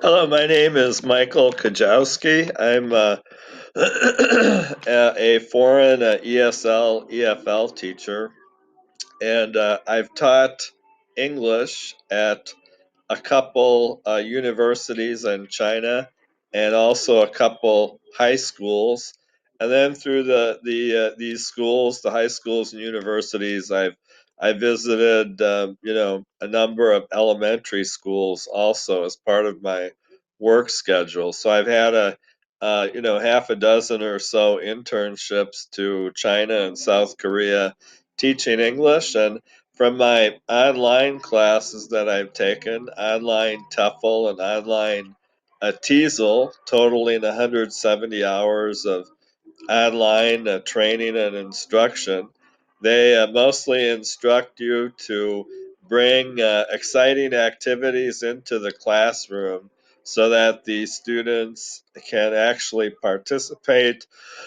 Hello, my name is Michael Kujawski. I'm a foreign ESL, EFL teacher, and I've taught English at a couple universities in China and also a couple high schools. And then through these schools, the high schools and universities, I visited a number of elementary schools also as part of my work schedule. So I've had half a dozen or so internships to China and South Korea teaching English. And from my online classes that I've taken, online TEFL and online TESOL, totaling 170 hours of online training and instruction. They mostly instruct you to bring exciting activities into the classroom so that the students can actually participate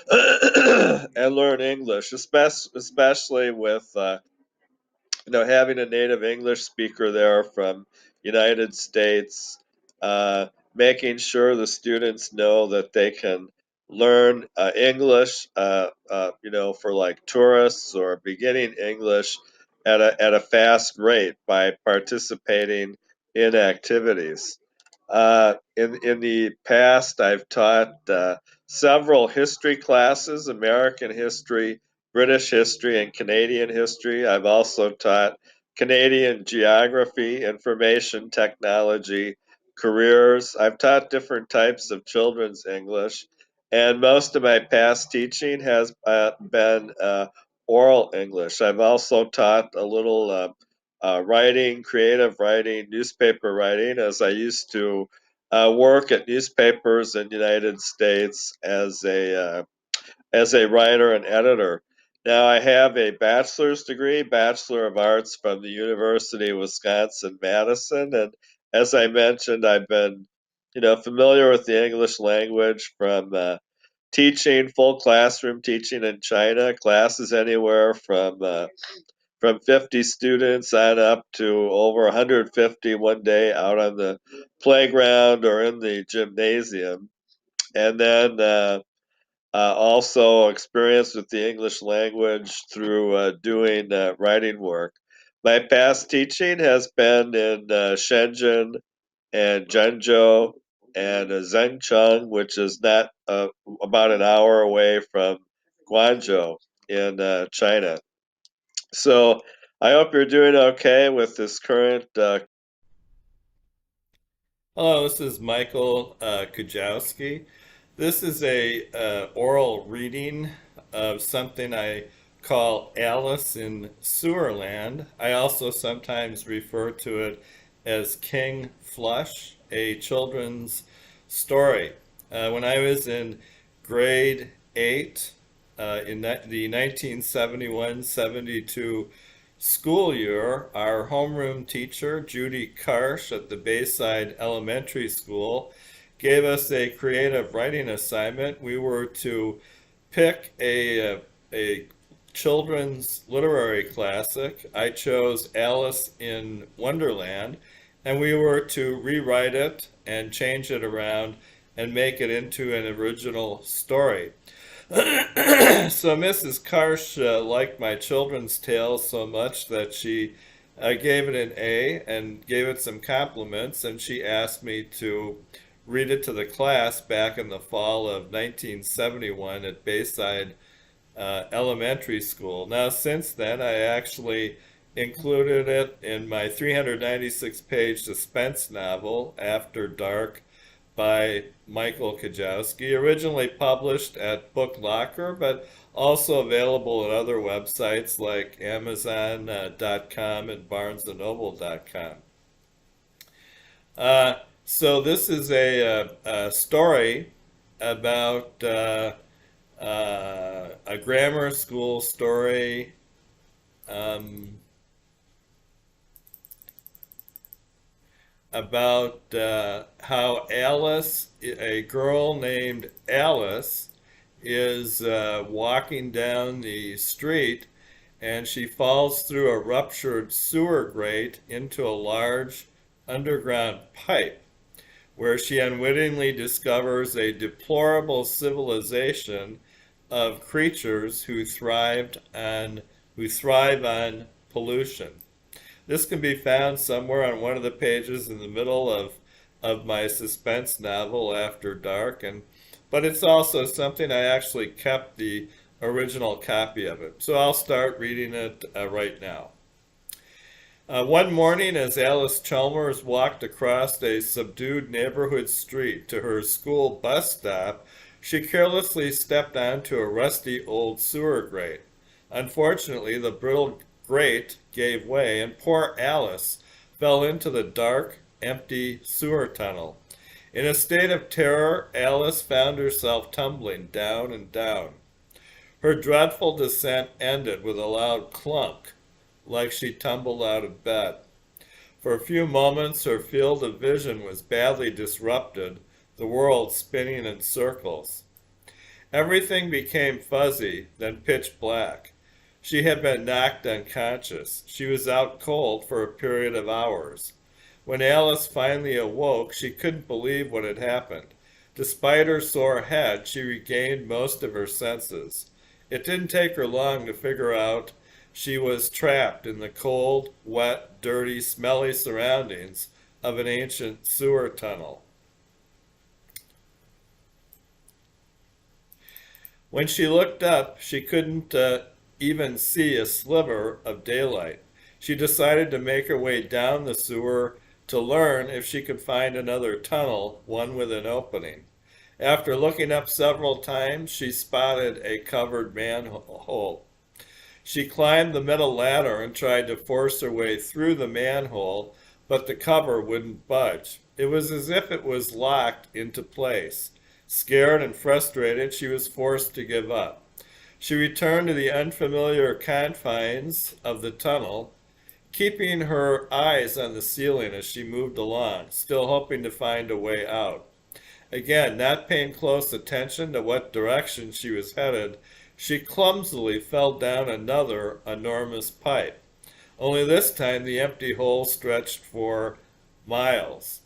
and learn English, especially with having a native English speaker there from United States, uh, making sure the students know that they can learn English, for like tourists or beginning English at a fast rate by participating in activities. In the past, I've taught several history classes, American history, British history, and Canadian history. I've also taught Canadian geography, information technology, careers. I've taught different types of children's English, and most of my past teaching has been oral English. I've also taught a little writing, creative writing, newspaper writing, as I used to work at newspapers in the United States as a writer and editor. Now, I have a bachelor's degree, Bachelor of Arts from the University of Wisconsin-Madison, and as I mentioned, I've been, familiar with the English language from teaching, full classroom teaching in China, classes anywhere from 50 students on up to over 150 one day out on the playground or in the gymnasium. And then also experience with the English language through doing writing work. My past teaching has been in Shenzhen and Zhengzhou and Zhengcheng, which is not about an hour away from Guangzhou in China. So I hope you're doing okay with this current. Hello, this is Michael Kujawski. This is a oral reading of something I call Alice in Sewerland. I also sometimes refer to it as King Flush, a children's story. When I was in grade 8 the 1971-72 school year, our homeroom teacher, Judy Karsh at the Bayside Elementary School, gave us a creative writing assignment. We were to pick a children's literary classic. I chose Alice in Wonderland, and we were to rewrite it and change it around and make it into an original story. So Mrs. Karsh liked my children's tale so much that she gave it an A and gave it some compliments, and she asked me to read it to the class back in the fall of 1971 at Bayside Elementary School. Now, since then, I actually included it in my 396-page suspense novel, After Dark, by Michael Kujawski, originally published at Book Locker, but also available at other websites like Amazon.com and BarnesandNoble.com. So this is a story about a grammar school story um, about how Alice, a girl named Alice, is walking down the street and she falls through a ruptured sewer grate into a large underground pipe, where she unwittingly discovers a deplorable civilization of creatures who thrive on pollution. This can be found somewhere on one of the pages in the middle of my suspense novel After Dark, but it's also something I actually kept the original copy of it. So I'll start reading it right now. One morning, as Alice Chalmers walked across a subdued neighborhood street to her school bus stop, she carelessly stepped onto a rusty old sewer grate. Unfortunately, the brittle grate gave way, and poor Alice fell into the dark, empty sewer tunnel. In a state of terror, Alice found herself tumbling down and down. Her dreadful descent ended with a loud clunk, like she tumbled out of bed. For a few moments, her field of vision was badly disrupted, the world spinning in circles. Everything became fuzzy, then pitch black. She had been knocked unconscious. She was out cold for a period of hours. When Alice finally awoke, she couldn't believe what had happened. Despite her sore head, she regained most of her senses. It didn't take her long to figure out she was trapped in the cold, wet, dirty, smelly surroundings of an ancient sewer tunnel. When she looked up, she couldn't even see a sliver of daylight. She decided to make her way down the sewer to learn if she could find another tunnel, one with an opening. After looking up several times, she spotted a covered manhole. She climbed the metal ladder and tried to force her way through the manhole, but the cover wouldn't budge. It was as if it was locked into place. Scared and frustrated, she was forced to give up. She returned to the unfamiliar confines of the tunnel, keeping her eyes on the ceiling as she moved along, still hoping to find a way out. Again, not paying close attention to what direction she was headed, she clumsily fell down another enormous pipe. Only this time the empty hole stretched for miles.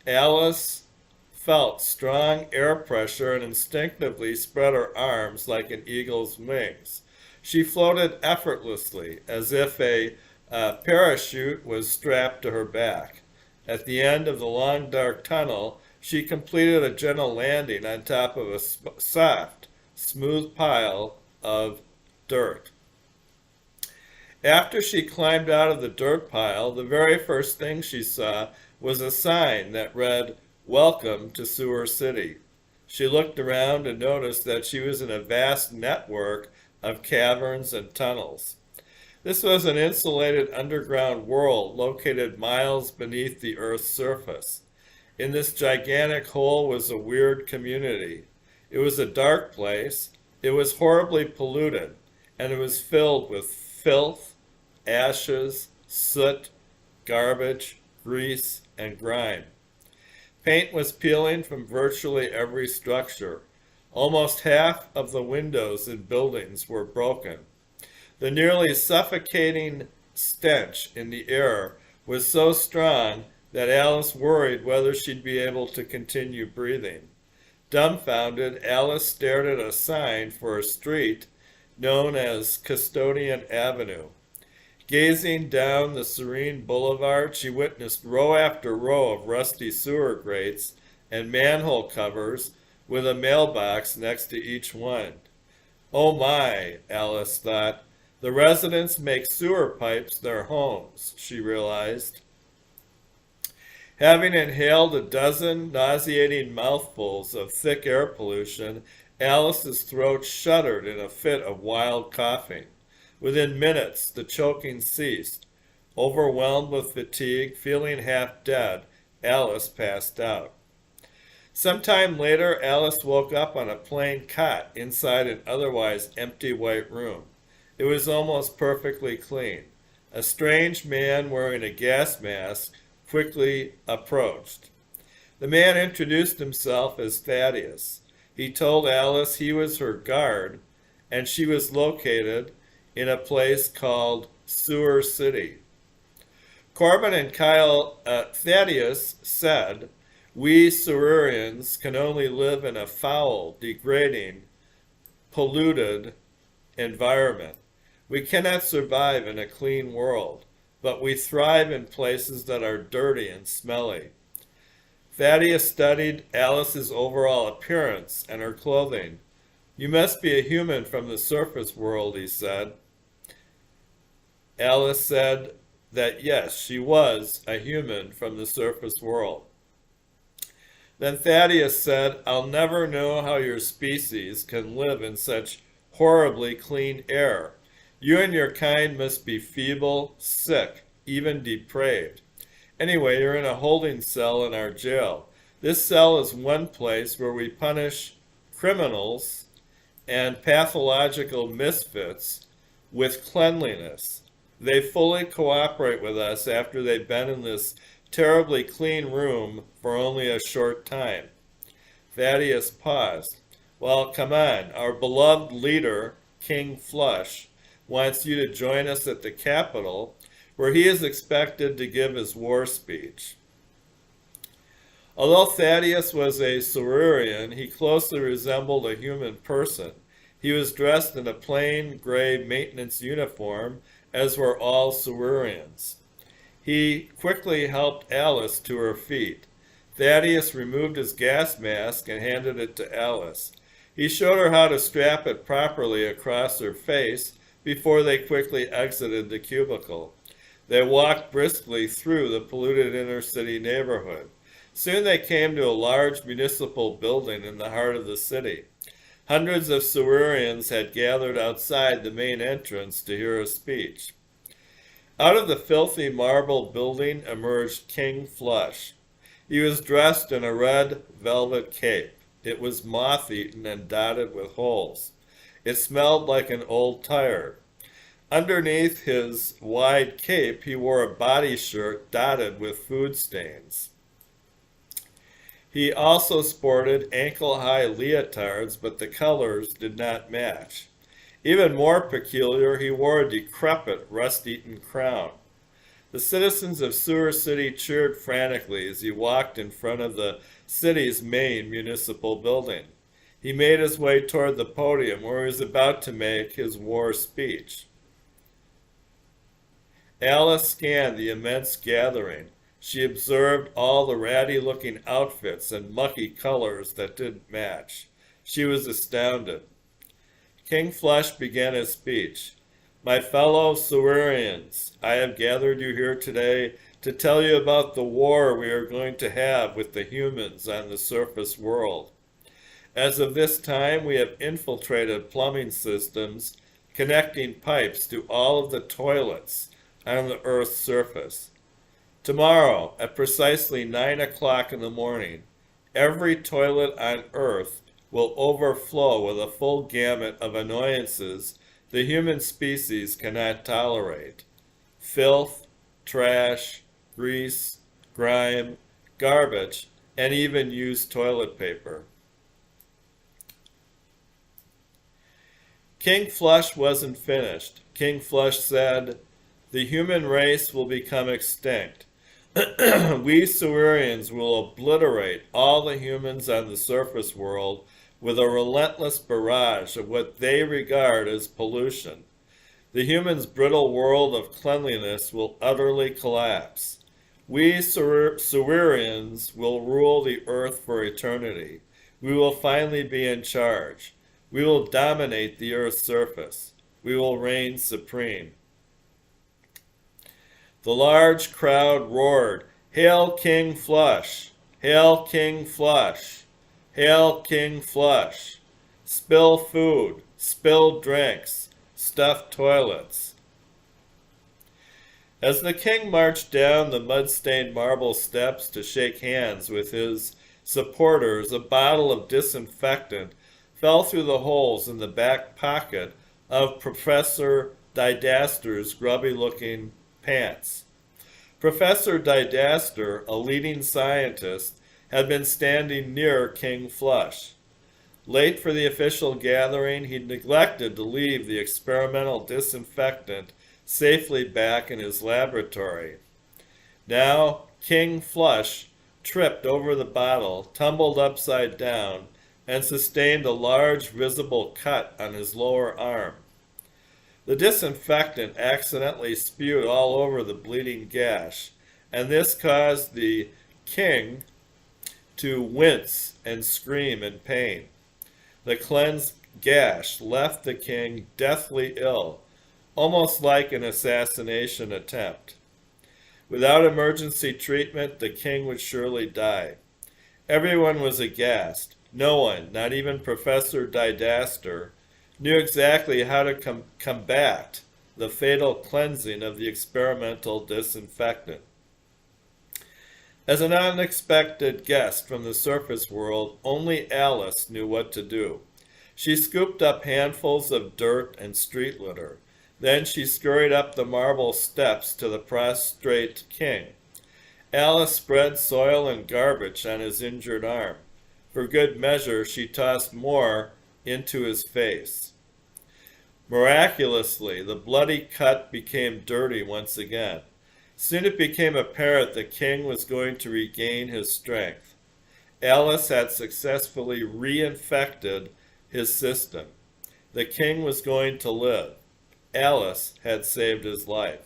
Alice felt strong air pressure and instinctively spread her arms like an eagle's wings. She floated effortlessly, as if a parachute was strapped to her back. At the end of the long dark tunnel, she completed a gentle landing on top of a soft, smooth pile of dirt. After she climbed out of the dirt pile, the very first thing she saw was a sign that read, "Welcome to Sewer City." She looked around and noticed that she was in a vast network of caverns and tunnels. This was an insulated underground world located miles beneath the Earth's surface. In this gigantic hole was a weird community. It was a dark place, it was horribly polluted, and it was filled with filth, ashes, soot, garbage, grease, and grime. Paint was peeling from virtually every structure. Almost half of the windows in buildings were broken. The nearly suffocating stench in the air was so strong that Alice worried whether she'd be able to continue breathing. Dumbfounded, Alice stared at a sign for a street known as Custodian Avenue. Gazing down the serene boulevard, she witnessed row after row of rusty sewer grates and manhole covers with a mailbox next to each one. Oh my, Alice thought. The residents make sewer pipes their homes, she realized. Having inhaled a dozen nauseating mouthfuls of thick air pollution, Alice's throat shuddered in a fit of wild coughing. Within minutes, the choking ceased. Overwhelmed with fatigue, feeling half dead, Alice passed out. Some time later, Alice woke up on a plain cot inside an otherwise empty white room. It was almost perfectly clean. A strange man wearing a gas mask quickly approached. The man introduced himself as Thaddeus. He told Alice he was her guard, and she was located in a place called Sewer City. Corbin and Kyle Thaddeus said, "We Silurians can only live in a foul, degrading, polluted environment. We cannot survive in a clean world, but we thrive in places that are dirty and smelly." Thaddeus studied Alice's overall appearance and her clothing. "You must be a human from the surface world," he said. Alice said that yes, she was a human from the surface world. Then Thaddeus said, "I'll never know how your species can live in such horribly clean air. You and your kind must be feeble, sick, even depraved. Anyway, you're in a holding cell in our jail. This cell is one place where we punish criminals and pathological misfits with cleanliness. They fully cooperate with us after they've been in this terribly clean room for only a short time." Thaddeus paused. "Well, come on. Our beloved leader, King Flush, wants you to join us at the Capitol, where he is expected to give his war speech." Although Thaddeus was a Silurian, he closely resembled a human person. He was dressed in a plain gray maintenance uniform, as were all Silurians. He quickly helped Alice to her feet. Thaddeus removed his gas mask and handed it to Alice. He showed her how to strap it properly across her face before they quickly exited the cubicle. They walked briskly through the polluted inner-city neighborhood. Soon they came to a large municipal building in the heart of the city. Hundreds of Silurians had gathered outside the main entrance to hear a speech. Out of the filthy marble building emerged King Flush. He was dressed in a red velvet cape. It was moth-eaten and dotted with holes. It smelled like an old tire. Underneath his wide cape, he wore a body shirt dotted with food stains. He also sported ankle-high leotards, but the colors did not match. Even more peculiar, he wore a decrepit, rust-eaten crown. The citizens of Sewer City cheered frantically as he walked in front of the city's main municipal building. He made his way toward the podium where he was about to make his war speech. Alice scanned the immense gathering. She observed all the ratty-looking outfits and mucky colors that didn't match. She was astounded. King Flush began his speech. "My fellow Silurians, I have gathered you here today to tell you about the war we are going to have with the humans on the surface world. As of this time, we have infiltrated plumbing systems connecting pipes to all of the toilets on the Earth's surface. Tomorrow, at precisely 9 o'clock in the morning, every toilet on Earth will overflow with a full gamut of annoyances the human species cannot tolerate. Filth, trash, grease, grime, garbage, and even used toilet paper." King Flush wasn't finished. King Flush said, "The human race will become extinct. We Silurians will obliterate all the humans on the surface world with a relentless barrage of what they regard as pollution. The humans' brittle world of cleanliness will utterly collapse. We Silurians will rule the earth for eternity. We will finally be in charge. We will dominate the earth's surface. We will reign supreme." The large crowd roared, "Hail King Flush! Hail King Flush! Hail King Flush! Spill food, spill drinks, stuffed toilets." As the king marched down the mud-stained marble steps to shake hands with his supporters, a bottle of disinfectant fell through the holes in the back pocket of Professor Didaster's grubby-looking pants. Professor Didaster, a leading scientist, had been standing near King Flush. Late for the official gathering, he'd neglected to leave the experimental disinfectant safely back in his laboratory. Now King Flush tripped over the bottle, tumbled upside down, and sustained a large visible cut on his lower arm. The disinfectant accidentally spewed all over the bleeding gash, and this caused the king to wince and scream in pain. The cleansed gash left the king deathly ill, almost like an assassination attempt. Without emergency treatment, the king would surely die. Everyone was aghast. No one, not even Professor Didaster, knew exactly how to combat the fatal cleansing of the experimental disinfectant. As an unexpected guest from the surface world, only Alice knew what to do. She scooped up handfuls of dirt and street litter. Then she scurried up the marble steps to the prostrate king. Alice spread soil and garbage on his injured arm. For good measure, she tossed more into his face. Miraculously, the bloody cut became dirty once again. Soon it became apparent the king was going to regain his strength. Alice had successfully reinfected his system. The king was going to live. Alice had saved his life.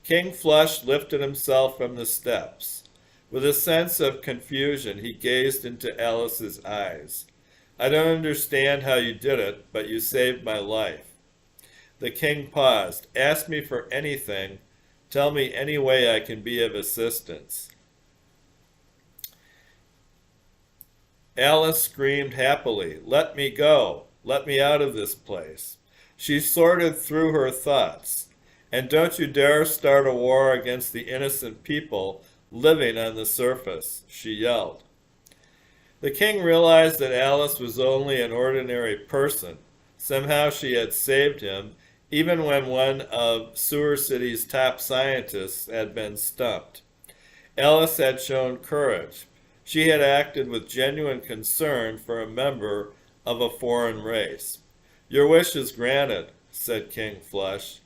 King Flush lifted himself from the steps. With a sense of confusion, he gazed into Alice's eyes. "I don't understand how you did it, but you saved my life." The king paused. "Ask me for anything. Tell me any way I can be of assistance." Alice screamed happily, "Let me go. Let me out of this place." She sorted through her thoughts. "And don't you dare start a war against the innocent people living on the surface," she yelled. The king realized that Alice was only an ordinary person. Somehow she had saved him, even when one of Sewer City's top scientists had been stumped. Alice had shown courage. She had acted with genuine concern for a member of a foreign race. "Your wish is granted," said King Flush.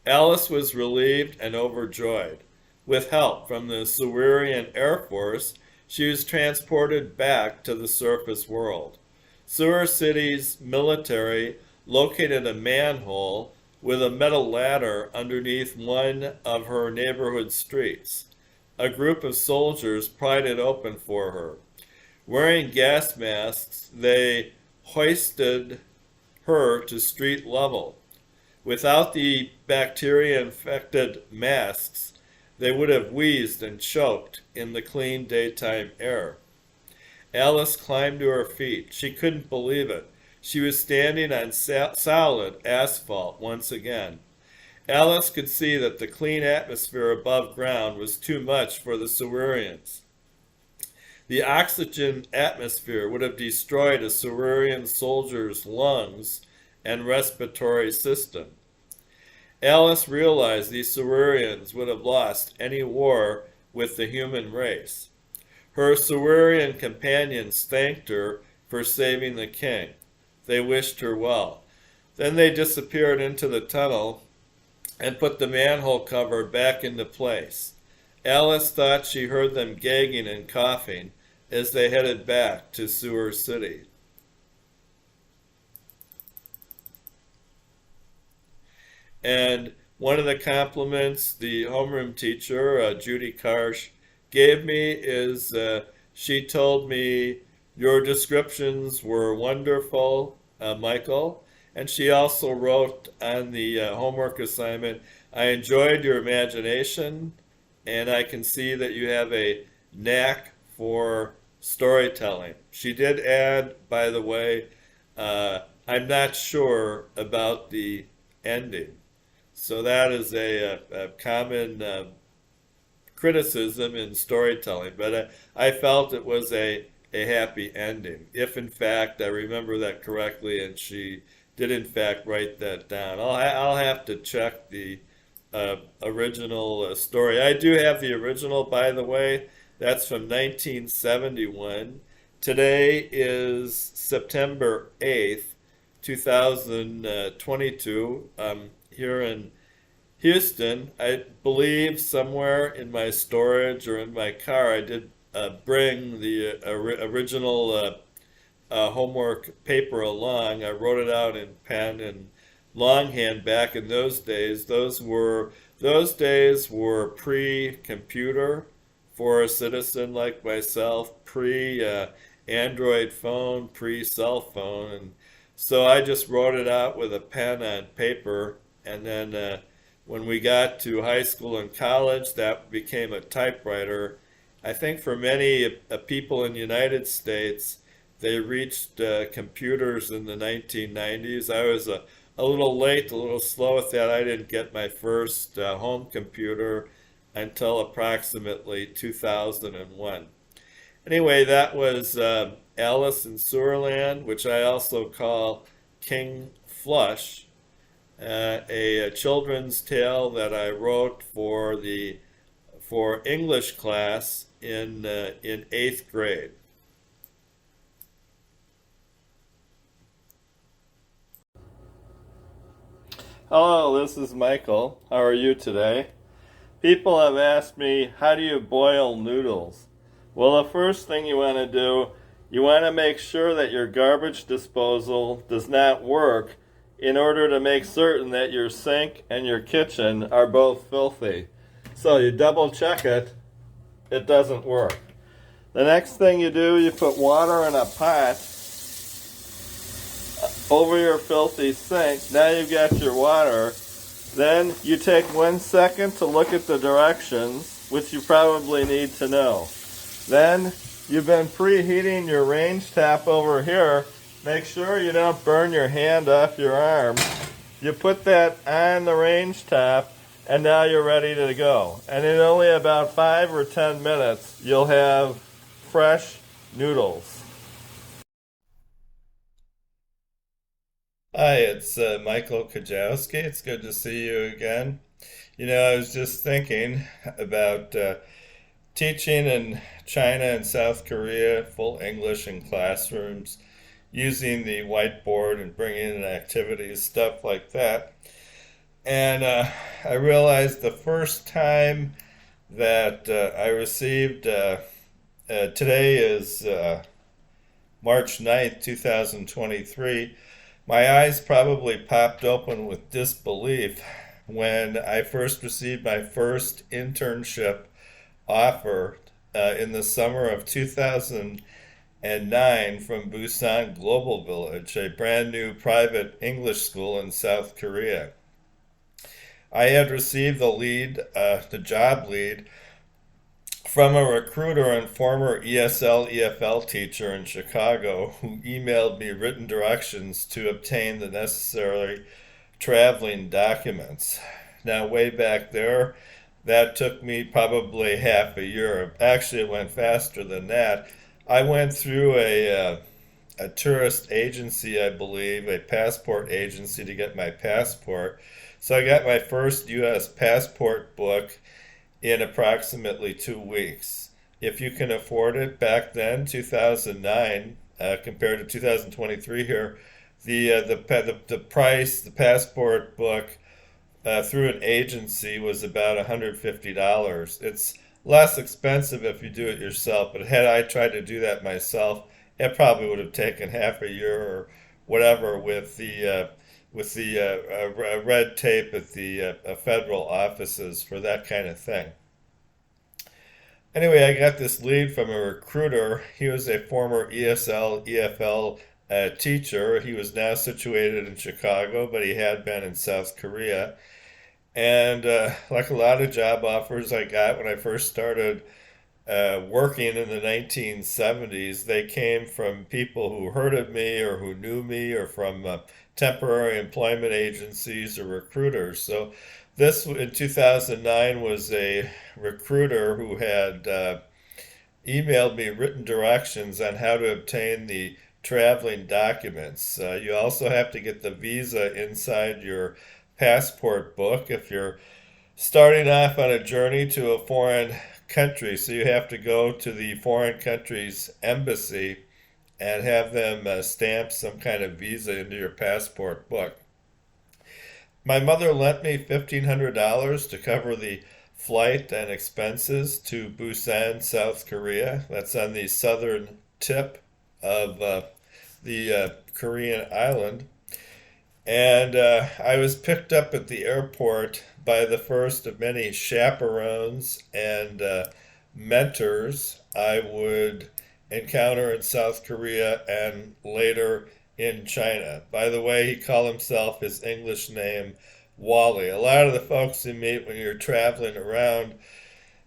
Alice was relieved and overjoyed. With help from the Sewerian Air Force, she was transported back to the surface world. Sewer City's military located a manhole with a metal ladder underneath one of her neighborhood streets. A group of soldiers pried it open for her. Wearing gas masks, they hoisted her to street level. Without the bacteria-infected masks, they would have wheezed and choked in the clean daytime air. Alice climbed to her feet. She couldn't believe it. She was standing on solid asphalt once again. Alice could see that the clean atmosphere above ground was too much for the Sewerians. The oxygen atmosphere would have destroyed a Sewerian soldier's lungs and respiratory system. Alice realized these Sewerians would have lost any war with the human race. Her Sewerian companions thanked her for saving the king. They wished her well. Then they disappeared into the tunnel and put the manhole cover back into place. Alice thought she heard them gagging and coughing as they headed back to Sewer City. And one of the compliments the homeroom teacher, Judy Karsh, gave me is she told me, "Your descriptions were wonderful, Michael." And she also wrote on the homework assignment, "I enjoyed your imagination, and I can see that you have a knack for storytelling." She did add, by the way, "I'm not sure about the ending." So that is a common criticism in storytelling, but I felt it was a happy ending, if in fact I remember that correctly, and she did in fact write that down. I'll have to check the original story. I do have the original, by the way. That's from 1971. Today is September 8th, 2022. Here in Houston. I believe somewhere in my storage or in my car, I did bring the original homework paper along. I wrote it out in pen and longhand back in those days. Those days were pre-computer for a citizen like myself, pre Android phone, pre cell phone, and so I just wrote it out with a pen on paper. And then when we got to high school and college, that became a typewriter. I think for many people in the United States, they reached computers in the 1990s. I was a little late, a little slow with that. I didn't get my first home computer until approximately 2001. Anyway, that was Alice in Sewerland, which I also call King Flush, a children's tale that I wrote for English class in eighth grade. Hello, this is Michael. How are you today? People have asked me, how do you boil noodles? Well, the first thing you want to do, you want to make sure that your garbage disposal does not work in order to make certain that your sink and your kitchen are both filthy. So you double check it, it doesn't work. The next thing you do, you put water in a pot over your filthy sink. Now you've got your water. Then you take 1 second to look at the directions, which you probably need to know. Then you've been preheating your range tap over here. Make sure you don't burn your hand off your arm. You put that on the range tap, and now you're ready to go. And in only about 5 or 10 minutes, you'll have fresh noodles. Hi, it's Michael Kujawski. It's good to see you again. I was just thinking about teaching in China and South Korea, full English in classrooms, using the whiteboard and bringing in activities, stuff like that. And I realized the first time that I received, today is March 9th, 2023, my eyes probably popped open with disbelief when I first received my first internship offer in the summer of 2009 from Busan Global Village, a brand new private English school in South Korea. I had received the job lead, from a recruiter and former ESL EFL teacher in Chicago who emailed me written directions to obtain the necessary traveling documents. Now, way back there, that took me probably half a year. Actually, it went faster than that. I went through a tourist agency, I believe, a passport agency to get my passport. So I got my first U.S. passport book in approximately 2 weeks. If you can afford it, back then, 2009, compared to 2023 here, the price, the passport book through an agency was about $150. It's less expensive if you do it yourself, but had I tried to do that myself, it probably would have taken half a year or whatever with the red tape at the federal offices for that kind of thing. Anyway, I got this lead from a recruiter. He was a former ESL, EFL teacher. He was now situated in Chicago, but he had been in South Korea. And like a lot of job offers I got when I first started working in the 1970s, they came from people who heard of me or who knew me or from temporary employment agencies or recruiters. So this in 2009 was a recruiter who had emailed me written directions on how to obtain the traveling documents. You also have to get the visa inside your passport book if you're starting off on a journey to a foreign country. So you have to go to the foreign country's embassy and have them stamp some kind of visa into your passport book. My mother lent me $1,500 to cover the flight and expenses to Busan, South Korea. That's on the southern tip of the Korean island. And I was picked up at the airport by the first of many chaperones and mentors I would encounter in South Korea and later in China. By the way, he called himself his English name Wally. A lot of the folks you meet when you're traveling around,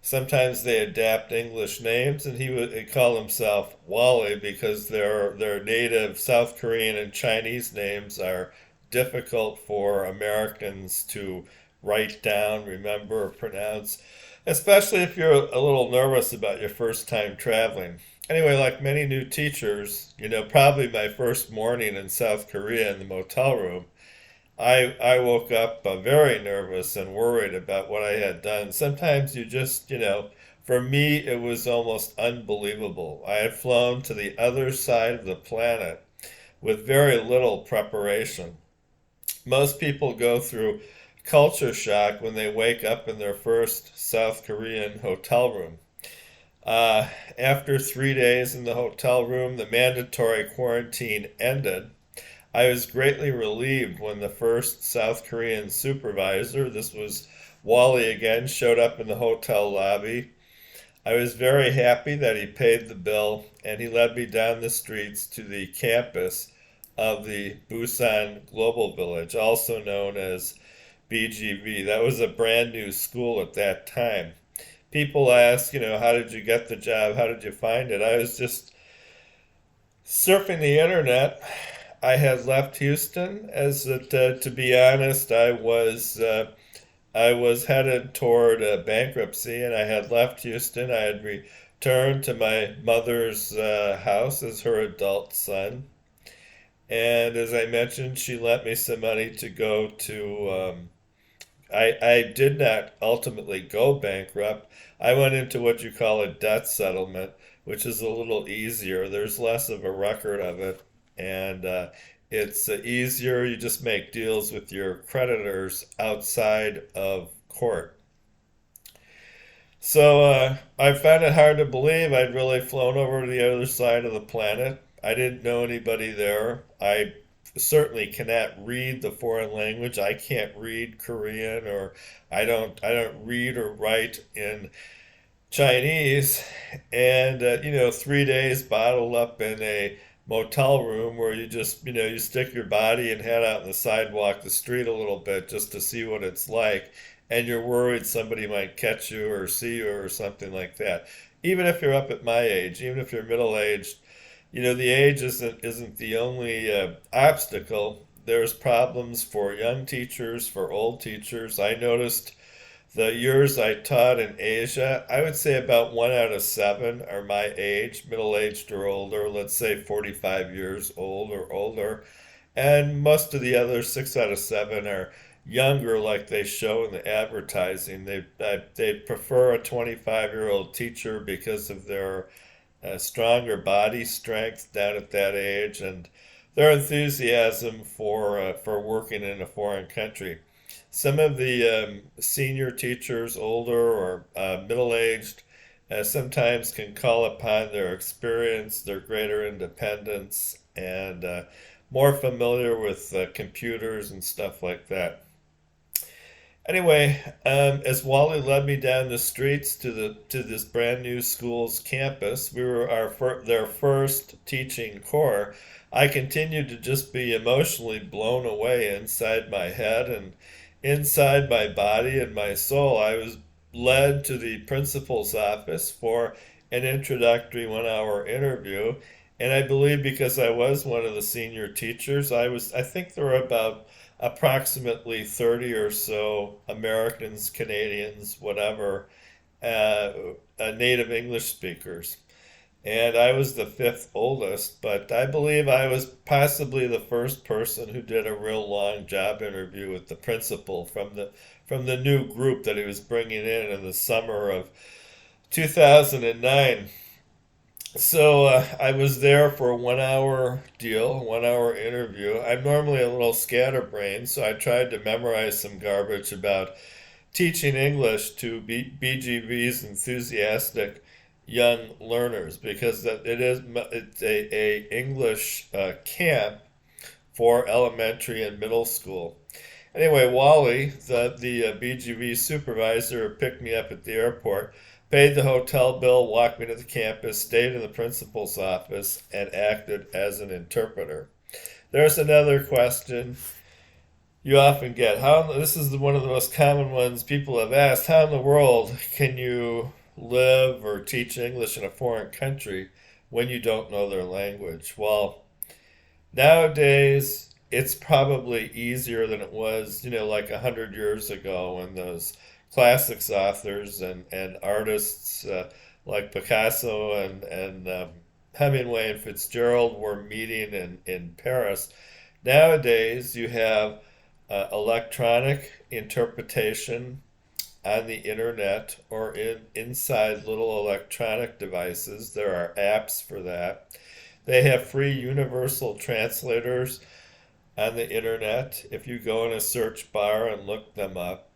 sometimes they adapt English names, and he'd call himself Wally because their native South Korean and Chinese names are difficult for Americans to write down, remember, or pronounce, especially if you're a little nervous about your first time traveling. Anyway, like many new teachers, probably my first morning in South Korea in the motel room, I woke up very nervous and worried about what I had done. Sometimes you just, for me, it was almost unbelievable. I had flown to the other side of the planet with very little preparation. Most people go through culture shock when they wake up in their first South Korean hotel room. After 3 days in the hotel room, the mandatory quarantine ended. I was greatly relieved when the first South Korean supervisor, this was Wally again, showed up in the hotel lobby. I was very happy that he paid the bill and he led me down the streets to the campus of the Busan Global Village, also known as BGV. That was a brand new school at that time. People ask, how did you get the job? How did you find it? I was just surfing the internet. I had left Houston, to be honest, I was headed toward bankruptcy, and I had left Houston. I had returned to my mother's house as her adult son. And as I mentioned, she lent me some money to go to. I did not ultimately go bankrupt. I went into what you call a debt settlement, which is a little easier. There's less of a record of it, and it's easier. You just make deals with your creditors outside of court. So I found it hard to believe I'd really flown over to the other side of the planet. I didn't know anybody there. I certainly cannot read the foreign language. I can't read Korean, or I don't read or write in Chinese. And 3 days bottled up in a motel room where you just you stick your body and head out on the sidewalk, the street a little bit just to see what it's like, and you're worried somebody might catch you or see you or something like that. Even if you're up at my age, even if you're middle aged, the age isn't the only obstacle. There's problems for young teachers, for old teachers. I noticed the years I taught in Asia, I would say about 1 out of 7 are my age, middle aged or older, let's say 45 years old or older. And most of the other 6 out of 7 are younger, like they show in the advertising. They prefer a 25-year-old teacher because of their stronger body strength down at that age and their enthusiasm for working in a foreign country. Some of the senior teachers, older or middle aged, sometimes can call upon their experience, their greater independence, and more familiar with computers and stuff like that. Anyway, as Wally led me down the streets to this brand new school's campus, we were their first teaching corps. I continued to just be emotionally blown away inside my head and inside my body and my soul. I was led to the principal's office for an introductory 1 hour interview, and I believe because I was one of the senior teachers, I think there were about approximately 30 or so Americans, Canadians, whatever, native English speakers. And I was the fifth oldest, but I believe I was possibly the first person who did a real long job interview with the principal from the new group that he was bringing in the summer of 2009. So I was there for a 1 hour deal, 1 hour interview. I'm normally a little scatterbrained, so I tried to memorize some garbage about teaching English to BGV's enthusiastic young learners because it's a English camp for elementary and middle school. Anyway, Wally, the BGV supervisor, picked me up at the airport, paid the hotel bill, walked me to the campus, stayed in the principal's office, and acted as an interpreter. There's another question you often get. This is one of the most common ones people have asked. How in the world can you live or teach English in a foreign country when you don't know their language? Well, nowadays, it's probably easier than it was, like 100 years ago when those classics authors and artists like Picasso and Hemingway and Fitzgerald were meeting in Paris. Nowadays, you have electronic interpretation on the internet or inside little electronic devices. There are apps for that. They have free universal translators on the internet if you go in a search bar and look them up.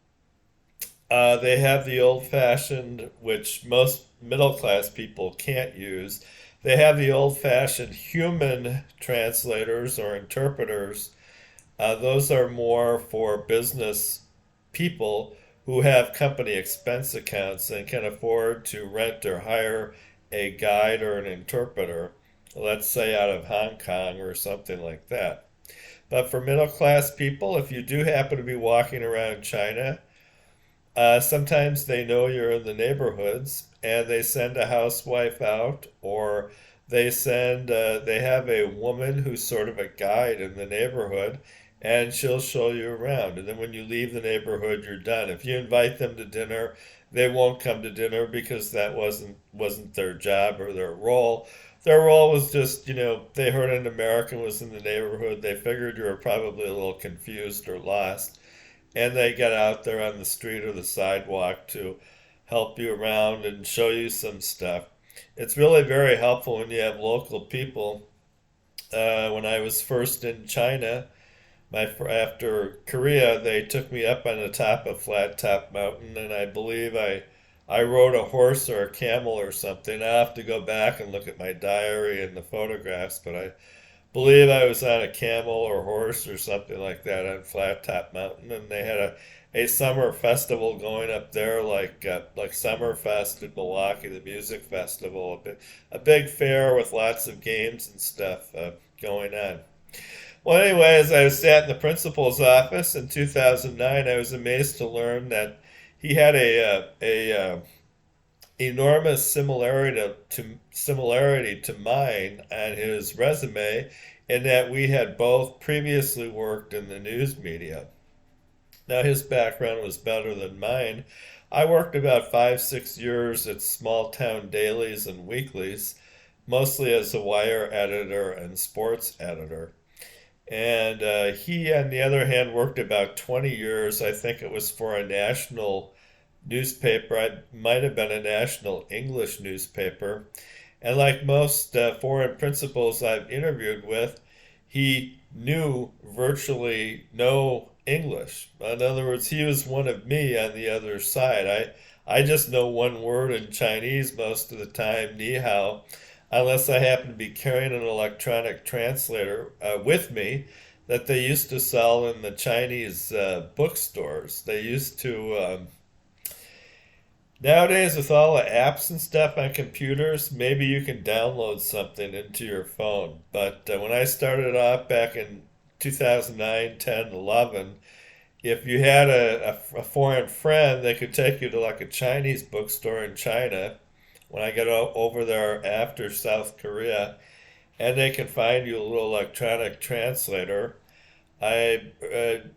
They have the old fashioned, which most middle class people can't use. They have the old fashioned human translators or interpreters. Those are more for business people who have company expense accounts and can afford to rent or hire a guide or an interpreter, let's say out of Hong Kong or something like that. But for middle class people, if you do happen to be walking around China, sometimes they know you're in the neighborhoods and they send a housewife out, or they have a woman who's sort of a guide in the neighborhood, and she'll show you around. And then when you leave the neighborhood, you're done. If you invite them to dinner, they won't come to dinner because that wasn't their job or their role. Their role was just, they heard an American was in the neighborhood. They figured you were probably a little confused or lost, and they get out there on the street or the sidewalk to help you around and show you some stuff. It's really very helpful when you have local people. When I was first in China, after Korea, they took me up on the top of Flat Top Mountain, and I believe I rode a horse or a camel or something. I have to go back and look at my diary and the photographs, but I believe I was on a camel or horse or something like that on Flat Top Mountain, and they had a summer festival going up there, like Summerfest in Milwaukee, the music festival, a big fair with lots of games and stuff going on. Well, anyway, as I sat in the principal's office in 2009, I was amazed to learn that he had a enormous similarity to mine on his resume, in that we had both previously worked in the news media. Now, his background was better than mine. I worked about 5, 6 years at small town dailies and weeklies, mostly as a wire editor and sports editor. And he, on the other hand, worked about 20 years. I think it was for a national newspaper. I might have been a national English newspaper. And like most foreign principals I've interviewed with, he knew virtually no English. In other words, he was one of me on the other side. I just know one word in Chinese most of the time, ni hao, unless I happen to be carrying an electronic translator with me that they used to sell in the Chinese bookstores. They used to. Nowadays, with all the apps and stuff on computers, maybe you can download something into your phone. But when I started off back in 2009, 10, 11, if you had a foreign friend, they could take you to like a Chinese bookstore in China when I get over there after South Korea, and they can find you a little electronic translator. I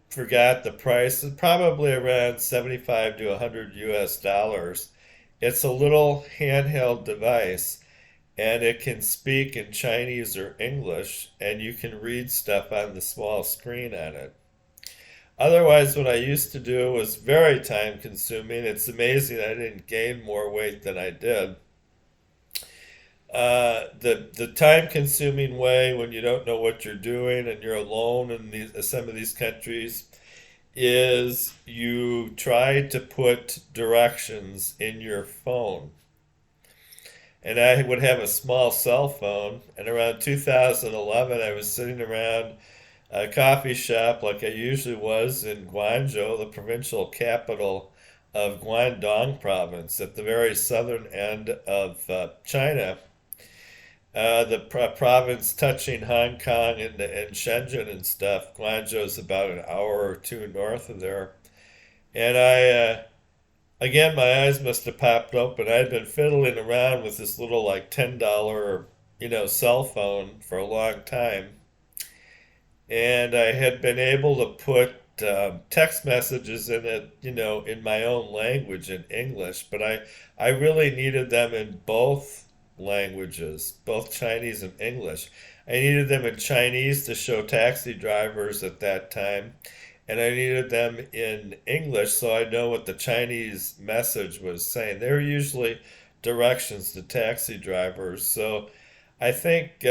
forgot the price. It's probably around 75 to 100 US dollars. It's a little handheld device, and it can speak in Chinese or English, and you can read stuff on the small screen on it. Otherwise, what I used to do was very time consuming. It's amazing I didn't gain more weight than I did. The time consuming way when you don't know what you're doing and you're alone in some of these countries is you try to put directions in your phone. And I would have a small cell phone. And around 2011, I was sitting around a coffee shop like I usually was in Guangzhou, the provincial capital of Guangdong province, at the very southern end of China. The province touching Hong Kong and Shenzhen and stuff. Guangzhou is about an hour or two north of there. And again, my eyes must have popped open. I'd been fiddling around with this little like $10, cell phone for a long time. And I had been able to put text messages in it, in my own language in English, but I really needed them in both languages, both Chinese and English. I needed them in Chinese to show taxi drivers at that time, and I needed them in English so I know what the Chinese message was saying. They were usually directions to taxi drivers. So I think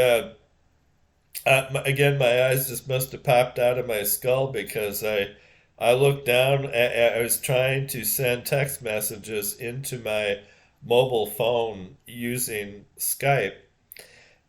again, my eyes just must have popped out of my skull because I looked down. I was trying to send text messages into my mobile phone using Skype,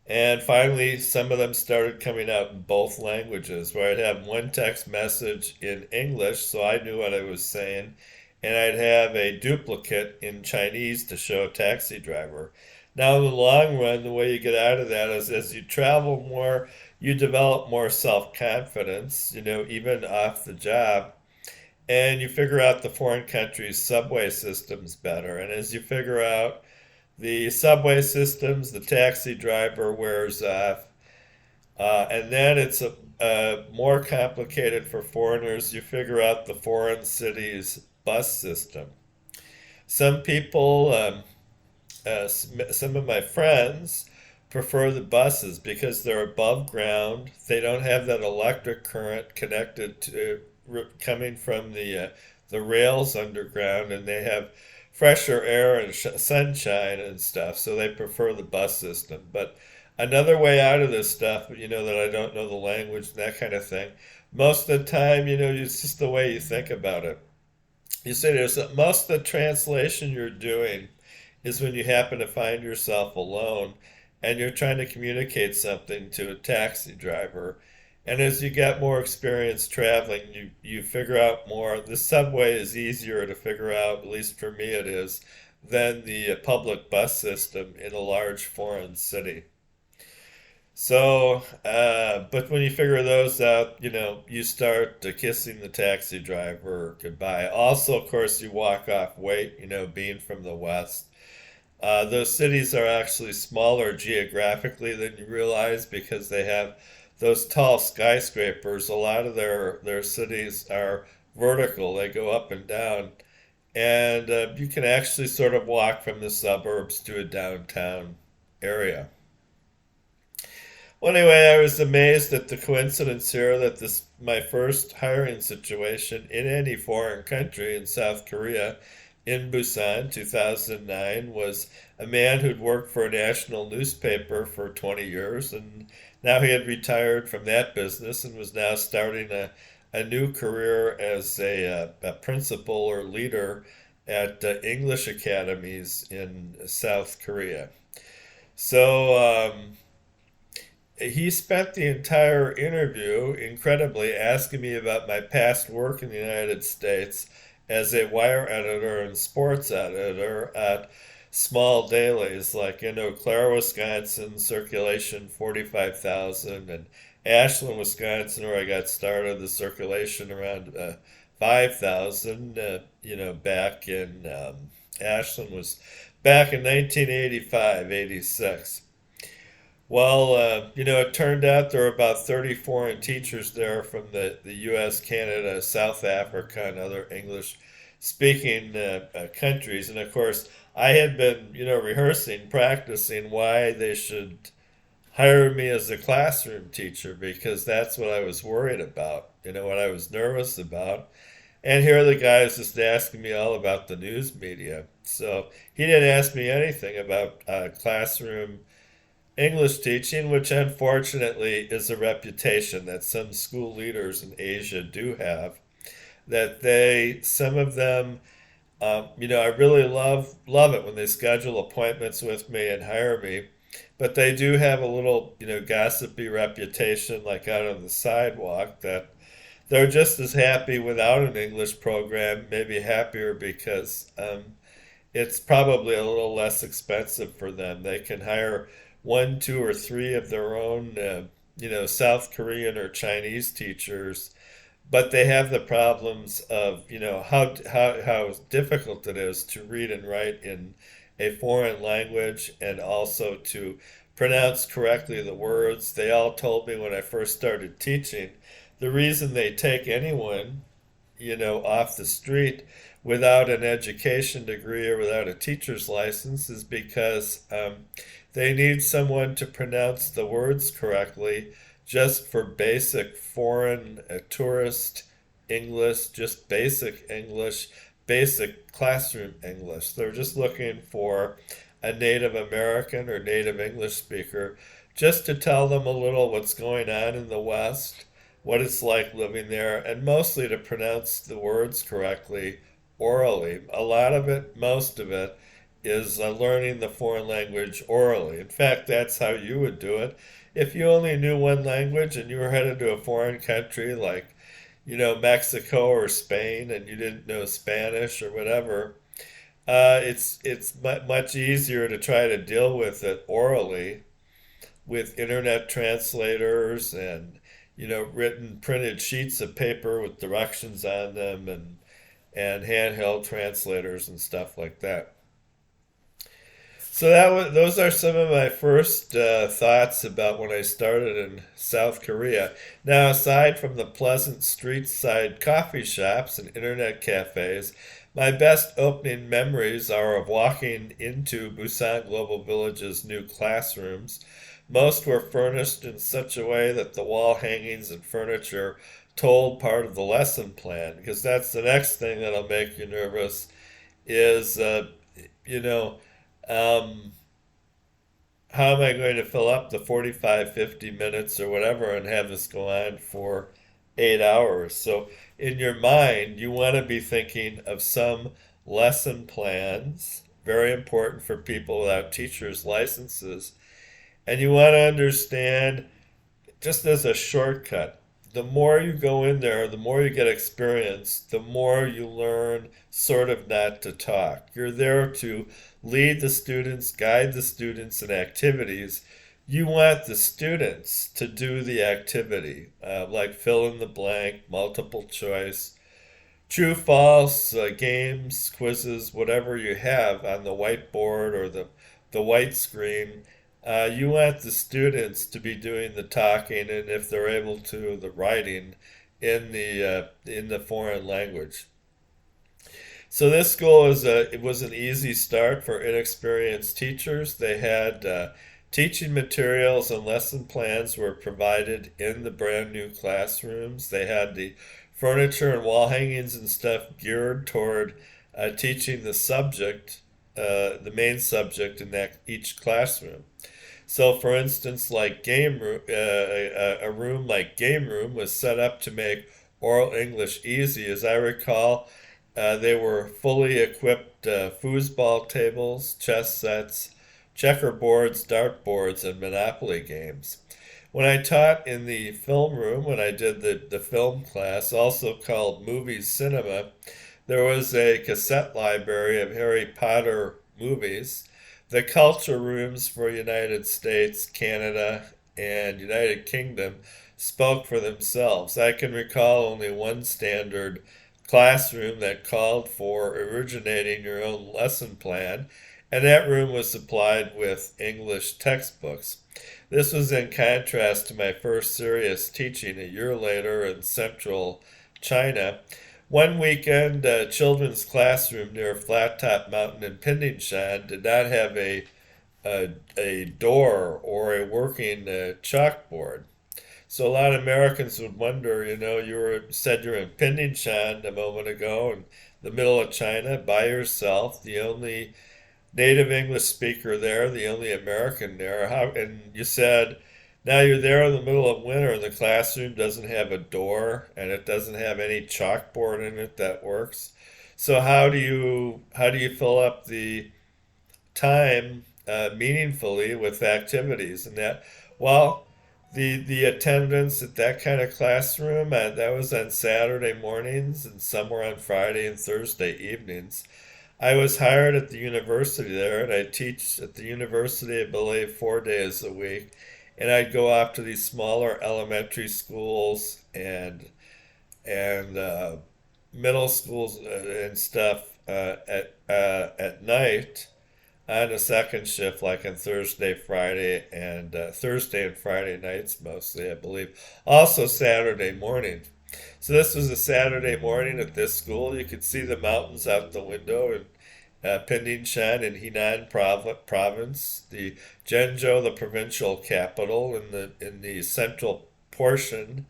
and finally, some of them started coming out in both languages, where I'd have one text message in English, so I knew what I was saying, and I'd have a duplicate in Chinese to show a taxi driver. Now, in the long run, the way you get out of that is as you travel more, you develop more self confidence, even off the job, and you figure out the foreign country's subway systems better. And as you figure out the subway systems, the taxi driver wears off. And then it's more complicated for foreigners. You figure out the foreign city's bus system. Some people, some of my friends, prefer the buses because they're above ground. They don't have that electric current connected to coming from the rails underground, and they have fresher air and sunshine and stuff, so they prefer the bus system. But another way out of this stuff, that I don't know the language and that kind of thing, most of the time, it's just the way you think about it. You say most of the translation you're doing is when you happen to find yourself alone and you're trying to communicate something to a taxi driver. And as you get more experience traveling, you figure out more. The subway is easier to figure out, at least for me it is, than the public bus system in a large foreign city. So, but when you figure those out, you start kissing the taxi driver goodbye. Also, of course, you walk off weight, being from the West. Those cities are actually smaller geographically than you realize because they have those tall skyscrapers. A lot of their cities are vertical, they go up and down. And you can actually sort of walk from the suburbs to a downtown area. Well, anyway, I was amazed at the coincidence here that this my first hiring situation in any foreign country in South Korea in Busan 2009 was a man who'd worked for a national newspaper for 20 years, and now he had retired from that business and was now starting a new career as a principal or leader at English academies in South Korea. So he spent the entire interview, incredibly, asking me about my past work in the United States as a wire editor and sports editor at small dailies like in Eau Claire, Wisconsin, circulation 45,000, and Ashland, Wisconsin, where I got started, the circulation around 5,000. Back in Ashland was back in 1985, 86. Well, it turned out there were about 30 foreign teachers there from the U.S., Canada, South Africa, and other English speaking countries. And of course, I had been, rehearsing, practicing why they should hire me as a classroom teacher because that's what I was worried about, what I was nervous about. And here the guy is just asking me all about the news media. So he didn't ask me anything about classroom English teaching, which unfortunately is a reputation that some school leaders in Asia do have. That some of them, I really love it when they schedule appointments with me and hire me, but they do have a little, gossipy reputation, like out on the sidewalk, that they're just as happy without an English program, maybe happier because it's probably a little less expensive for them. They can hire one, two, or three of their own, South Korean or Chinese teachers, but they have the problems of how difficult it is to read and write in a foreign language and also to pronounce correctly the words. They all told me when I first started teaching, the reason they take anyone off the street without an education degree or without a teacher's license is because they need someone to pronounce the words correctly just for basic foreign tourist English, just basic English, basic classroom English. They're just looking for a Native American or Native English speaker just to tell them a little what's going on in the West, what it's like living there, and mostly to pronounce the words correctly orally. A lot of it, most of it, is learning the foreign language orally. In fact, that's how you would do it. If you only knew one language and you were headed to a foreign country like, Mexico or Spain, and you didn't know Spanish or whatever, it's much easier to try to deal with it orally with internet translators and written printed sheets of paper with directions on them and handheld translators and stuff like that. So those are some of my first thoughts about when I started in South Korea. Now, aside from the pleasant street side coffee shops and internet cafes, my best opening memories are of walking into Busan Global Village's new classrooms. Most were furnished in such a way that the wall hangings and furniture told part of the lesson plan, because that's the next thing that'll make you nervous is, you know, um, how am I going to fill up the 45, 50 minutes or whatever and have this go on for 8 hours? So in your mind, you want to be thinking of some lesson plans, very important for people without teachers' licenses. And you want to understand, just as a shortcut, the more you go in there, the more you get experience, the more you learn sort of not to talk. You're there to lead the students, guide the students in activities. You want the students to do the activity, like fill in the blank, multiple choice, true, false, games, quizzes, whatever you have on the whiteboard or the white screen. You want the students to be doing the talking, and if they're able to, the writing in the foreign language. So this school it was an easy start for inexperienced teachers. They had teaching materials and lesson plans were provided in the brand new classrooms. They had the furniture and wall hangings and stuff geared toward teaching the subject, the main subject in each classroom. So, for instance, like game room, a room like game room was set up to make oral English easy. As I recall, they were fully equipped foosball tables, chess sets, checkerboards, dartboards, and Monopoly games. When I taught in the film room, when I did the film class, also called movies cinema, there was a cassette library of Harry Potter movies. The culture rooms for United States, Canada, and United Kingdom spoke for themselves. I can recall only one standard classroom that called for originating your own lesson plan, and that room was supplied with English textbooks. This was in contrast to my first serious teaching a year later in central China. One weekend, a children's classroom near Flat Top Mountain in Pinding did not have a door or a working chalkboard. So a lot of Americans would wonder, said you're in Pinding a moment ago in the middle of China by yourself. The only native English speaker there, the only American there. How, and you said now you're there in the middle of winter and the classroom doesn't have a door and it doesn't have any chalkboard in it that works. So how do you fill up the time meaningfully with activities and that? Well, the attendance at that kind of classroom that was on Saturday mornings and some were on Friday and Thursday evenings. I was hired at the university there, and I teach at the university, I believe, 4 days a week. And I'd go off to these smaller elementary schools and middle schools and stuff at night on a second shift, like on Thursday, Friday, and Thursday and Friday nights mostly, I believe. Also Saturday morning. So this was a Saturday morning at this school. You could see the mountains out the window and Pinding in Henan province, the Zhengzhou, the provincial capital in the central portion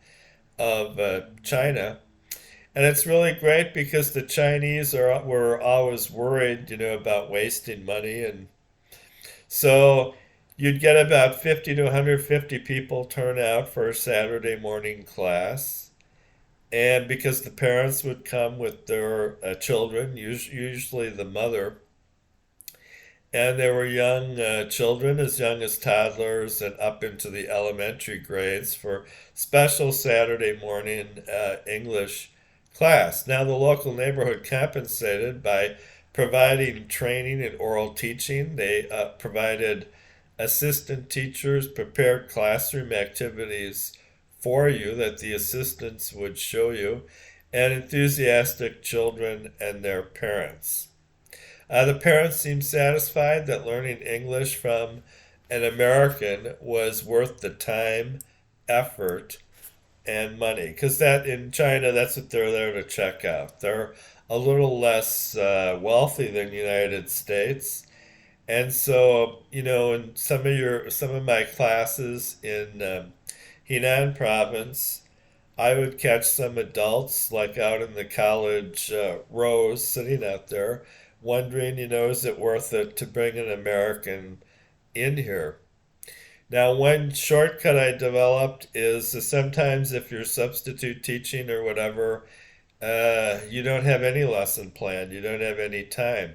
of China. And it's really great because the Chinese were always worried, about wasting money, and so you'd get about 50 to 150 people turn out for a Saturday morning class. And because the parents would come with their children, usually the mother, and there were young children, as young as toddlers and up into the elementary grades for special Saturday morning English class. Now, the local neighborhood compensated by providing training in oral teaching. They provided assistant teachers, prepared classroom activities for you that the assistants would show you, and enthusiastic children and their parents. The parents seemed satisfied that learning English from an American was worth the time, effort, and money. Because that in China, that's what they're there to check out. They're a little less wealthy than the United States, and so in some of my classes in Henan province, I would catch some adults like out in the college rows sitting out there wondering, is it worth it to bring an American in here? Now, one shortcut I developed is sometimes if you're substitute teaching or whatever, you don't have any lesson plan, you don't have any time.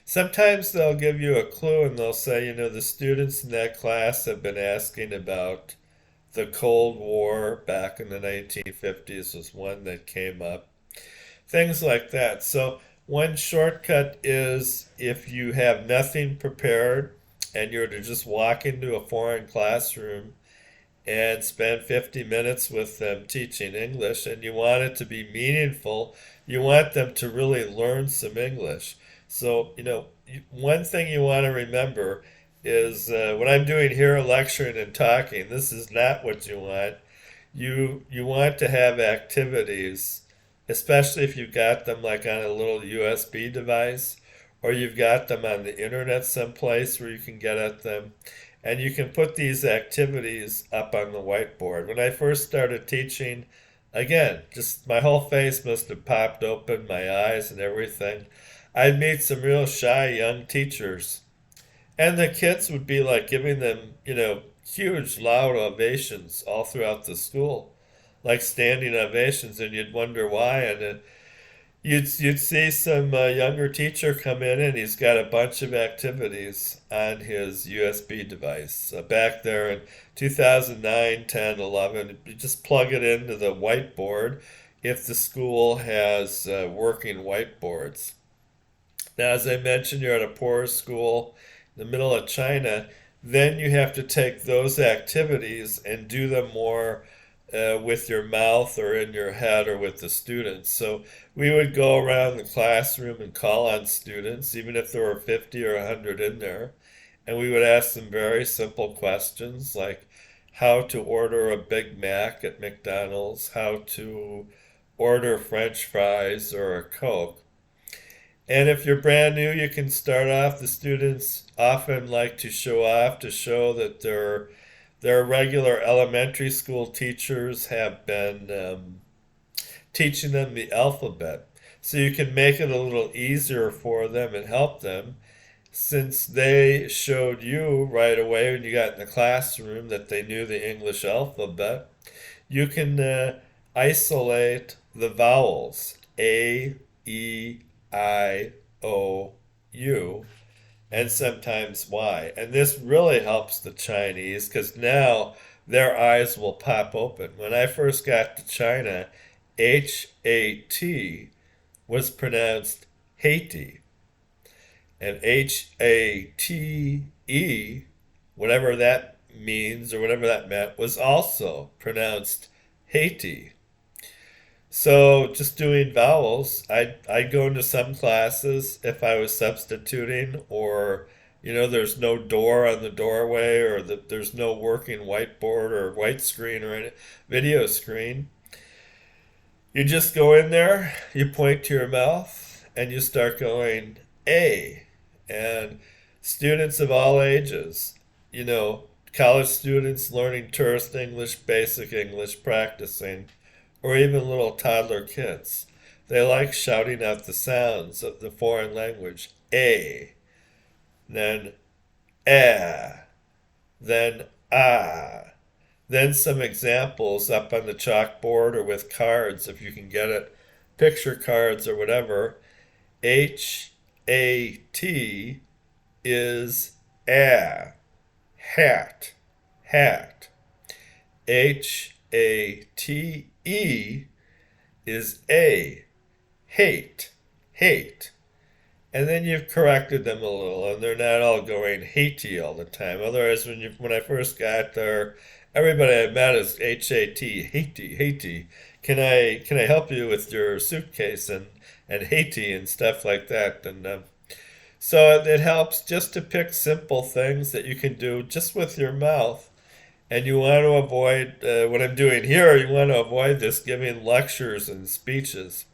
Sometimes they'll give you a clue and they'll say, the students in that class have been asking about the Cold War back in the 1950s was one that came up. Things like that. So one shortcut is if you have nothing prepared and you're to just walk into a foreign classroom and spend 50 minutes with them teaching English and you want it to be meaningful, you want them to really learn some English. So, one thing you want to remember is what I'm doing here, lecturing and talking, this is not what you want. You want to have activities, especially if you've got them like on a little USB device or you've got them on the internet someplace where you can get at them. And you can put these activities up on the whiteboard. When I first started teaching, again, just my whole face must have popped open, my eyes and everything. I'd meet some real shy young teachers, and the kids would be like giving them, huge loud ovations all throughout the school, like standing ovations, and you'd wonder why. And then you'd see some younger teacher come in, and he's got a bunch of activities on his USB device. Back there in 2009, 10, 11, you just plug it into the whiteboard if the school has working whiteboards. Now, as I mentioned, you're at a poor school in the middle of China, then you have to take those activities and do them more with your mouth or in your head or with the students. So we would go around the classroom and call on students, even if there were 50 or 100 in there, and we would ask them very simple questions like how to order a Big Mac at McDonald's, how to order French fries or a Coke. And if you're brand new, you can start off. The students often like to show off to show that their regular elementary school teachers have been teaching them the alphabet. So you can make it a little easier for them and help them. since they showed you right away when you got in the classroom that they knew the English alphabet, you can isolate the vowels A, E, I, O, U, and sometimes Y. And this really helps the Chinese because now their eyes will pop open. When I first got to China, HAT was pronounced Haiti, and HATE, whatever that means or whatever that meant, was also pronounced Haiti. So just doing vowels, I'd go into some classes if I was substituting, or there's no door on the doorway, or there's no working whiteboard or white screen or any video screen. You just go in there, you point to your mouth, and you start going A. And students of all ages, college students learning tourist English, basic English, practicing, or even little toddler kids. They like shouting out the sounds of the foreign language. A, then ah, then ah. Then some examples up on the chalkboard or with cards, if you can get it, picture cards or whatever. HAT is a, hat, hat. HATE is a, hate, hate. And then you've corrected them a little, and they're not all going Haiti all the time. Otherwise, when I first got there, everybody I met is HAT, Haiti, Haiti. Can I help you with your suitcase and Haiti and stuff like that? And so it helps just to pick simple things that you can do just with your mouth. And you want to avoid what I'm doing here. You want to avoid this giving lectures and speeches.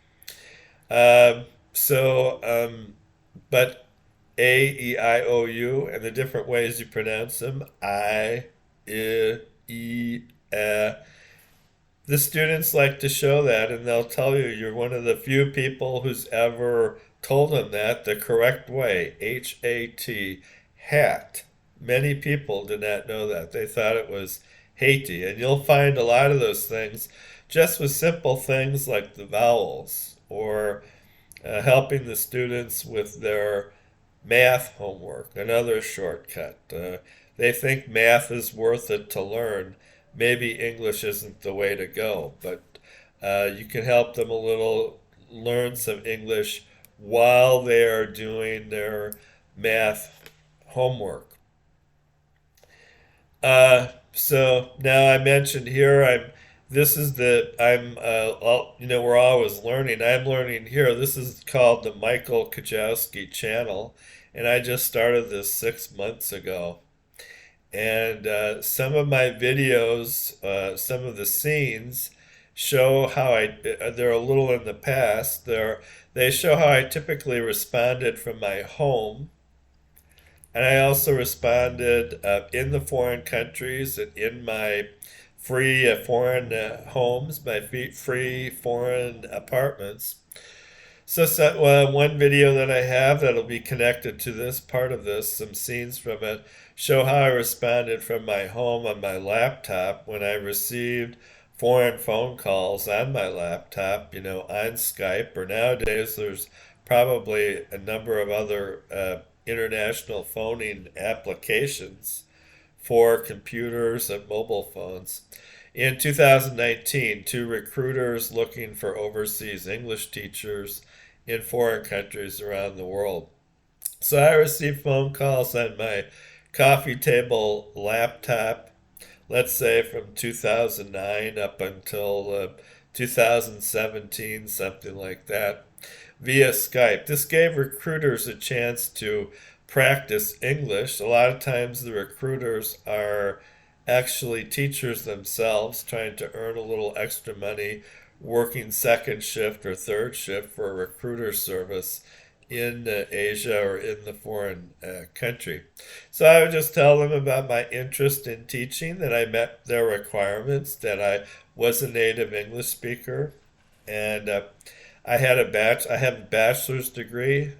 Um, so, but A, E, I, O, U, and the different ways you pronounce them, I, E, the students like to show that, and they'll tell you you're one of the few people who's ever told them that the correct way, HAT, hat. Many people did not know that. They thought it was Haiti, and you'll find a lot of those things just with simple things like the vowels or helping the students with their math homework, another shortcut. They think math is worth it to learn. Maybe English isn't the way to go, but you can help them a little learn some English while they are doing their math homework. So now I mentioned here we're always learning. I'm learning here. This is called the Michael Kujawski channel, and I just started this 6 months ago. And some of my videos, some of the scenes show how they're a little in the past. They show how I typically responded from my home. And I also responded in the foreign countries and in my free foreign homes, my free foreign apartments. So one video that I have that'll be connected to this part of this, some scenes from it, show how I responded from my home on my laptop when I received foreign phone calls on my laptop, on Skype, or nowadays there's probably a number of other international phoning applications for computers and mobile phones. In 2019, two recruiters looking for overseas English teachers in foreign countries around the world. So I received phone calls on my coffee table laptop, let's say from 2009 up until 2017, something like that, via Skype. This gave recruiters a chance to practice English. A lot of times the recruiters are actually teachers themselves trying to earn a little extra money working second shift or third shift for a recruiter service in Asia or in the foreign country. So I would just tell them about my interest in teaching, that I met their requirements, that I was a native English speaker, and I have a bachelor's degree,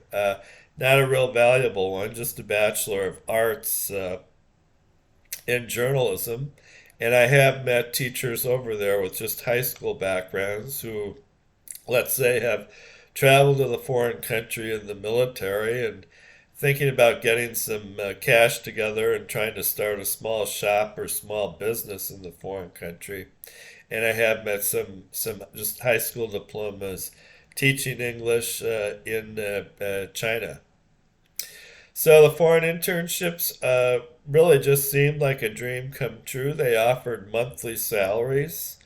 not a real valuable one, just a Bachelor of Arts in journalism. And I have met teachers over there with just high school backgrounds who, let's say, have traveled to the foreign country in the military and thinking about getting some cash together and trying to start a small shop or small business in the foreign country. And I have met some just high school diplomas teaching English in China. So the foreign internships really just seemed like a dream come true. They offered monthly salaries,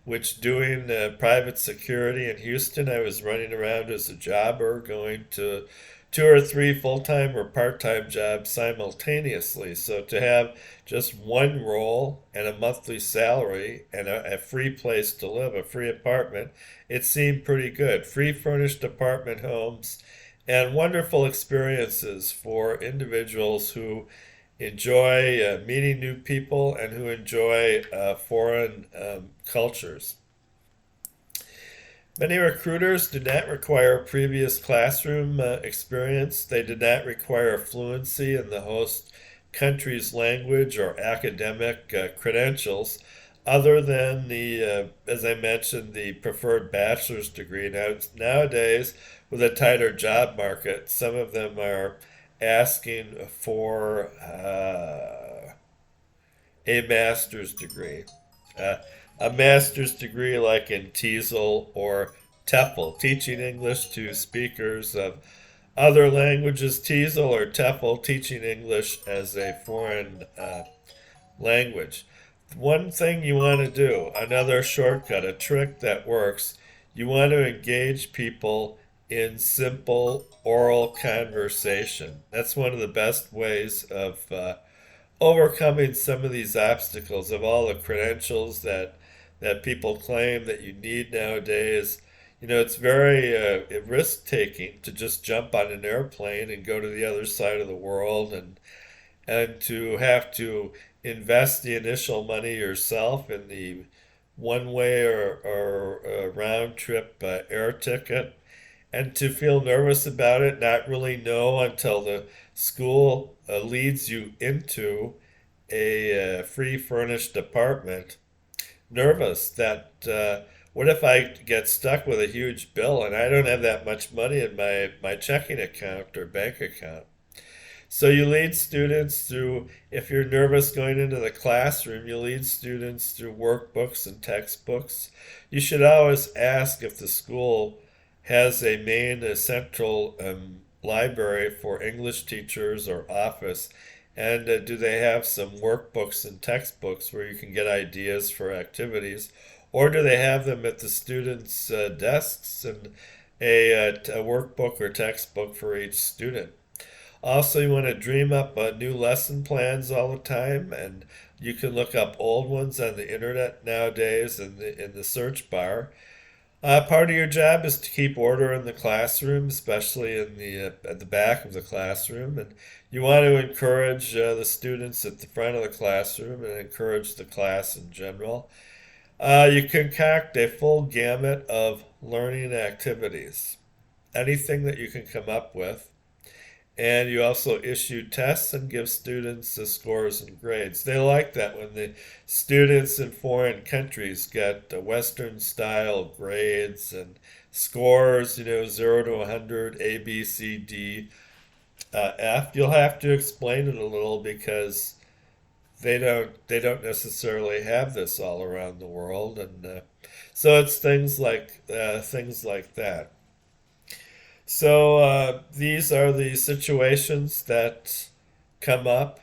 which doing private security in Houston, I was running around as a jobber, going to two or three full-time or part-time jobs simultaneously. So to have just one role and a monthly salary and a free place to live, a free apartment, it seemed pretty good. Free furnished apartment homes and wonderful experiences for individuals who enjoy meeting new people and who enjoy foreign cultures. Many recruiters did not require previous classroom experience. They did not require fluency in the host country's language or academic credentials, other than as I mentioned, the preferred bachelor's degree. Nowadays, with a tighter job market, some of them are asking for a master's degree. Uh, a master's degree like in TESOL or TEFL, teaching English to speakers of other languages, TESOL or TEFL, teaching English as a foreign language. One thing you want to do, another shortcut, a trick that works, you want to engage people in simple oral conversation. That's one of the best ways of overcoming some of these obstacles of all the credentials that people claim that you need nowadays. You know, it's very risk taking to just jump on an airplane and go to the other side of the world and to have to invest the initial money yourself in the one way or round trip air ticket and to feel nervous about it, not really know until the school leads you into a free furnished apartment, nervous that what if I get stuck with a huge bill and I don't have that much money in my checking account or bank account? So you lead students through, if you're nervous going into the classroom, you lead students through workbooks and textbooks. You should always ask if the school has a main central library for English teachers or office, and do they have some workbooks and textbooks where you can get ideas for activities, or do they have them at the students' desks and a workbook or textbook for each student? Also, you want to dream up new lesson plans all the time, and you can look up old ones on the internet nowadays in the search bar. Part of your job is to keep order in the classroom, especially in the at the back of the classroom, and you want to encourage the students at the front of the classroom and encourage the class in general. You concoct a full gamut of learning activities, anything that you can come up with. And you also issue tests and give students the scores and grades. They like that when the students in foreign countries get Western style grades and scores, you know, 0 to 100, A, B, C, D, F. You'll have to explain it a little because they don't necessarily have this all around the world, and so it's things like that. So these are the situations that come up.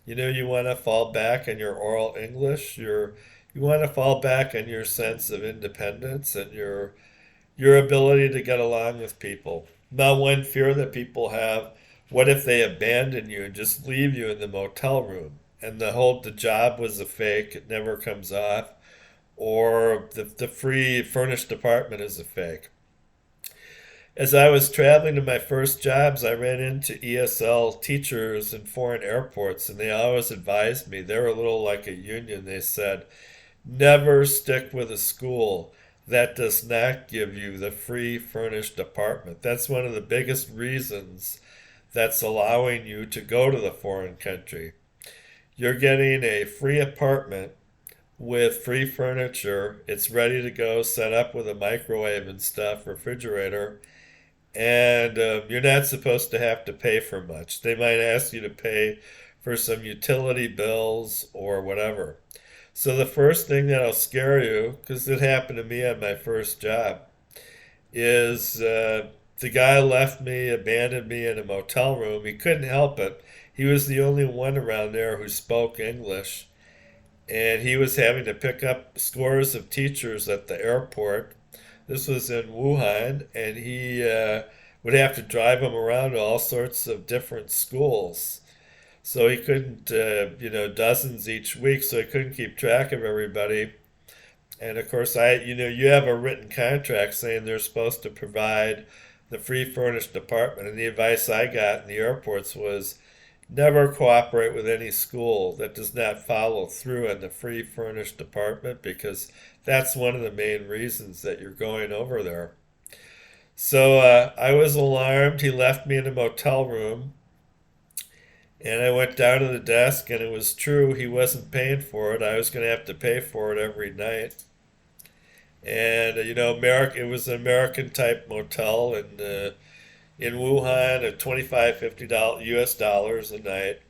You know, you want to fall back on your oral English. You want to fall back on your sense of independence and your ability to get along with people. Now, one fear that people have: what if they abandon you and just leave you in the motel room, and the job was a fake, it never comes off, or the free furnished apartment is a fake. As I was traveling to my first jobs, I ran into ESL teachers in foreign airports, and they always advised me. They were a little like a union. They said, never stick with a school that does not give you the free furnished apartment. That's one of the biggest reasons that's allowing you to go to the foreign country. You're getting a free apartment with free furniture. It's ready to go, set up with a microwave and stuff, refrigerator, and you're not supposed to have to pay for much. They might ask you to pay for some utility bills or whatever. So the first thing that'll scare you, because it happened to me on my first job, is the guy left me, abandoned me in a motel room. He couldn't help it. He was the only one around there who spoke English, and he was having to pick up scores of teachers at the airport. This was in Wuhan, and he would have to drive them around to all sorts of different schools. So he couldn't, dozens each week, so he couldn't keep track of everybody. And of course, you have a written contract saying they're supposed to provide the free furnished apartment. And the advice I got in the airports was never cooperate with any school that does not follow through on the free furnished apartment, because that's one of the main reasons that you're going over there. So I was alarmed. He left me in a motel room, and I went down to the desk, and it was true. He wasn't paying for it. I was going to have to pay for it every night. And America. It was an American type motel in Wuhan at 25, $50 US dollars a night.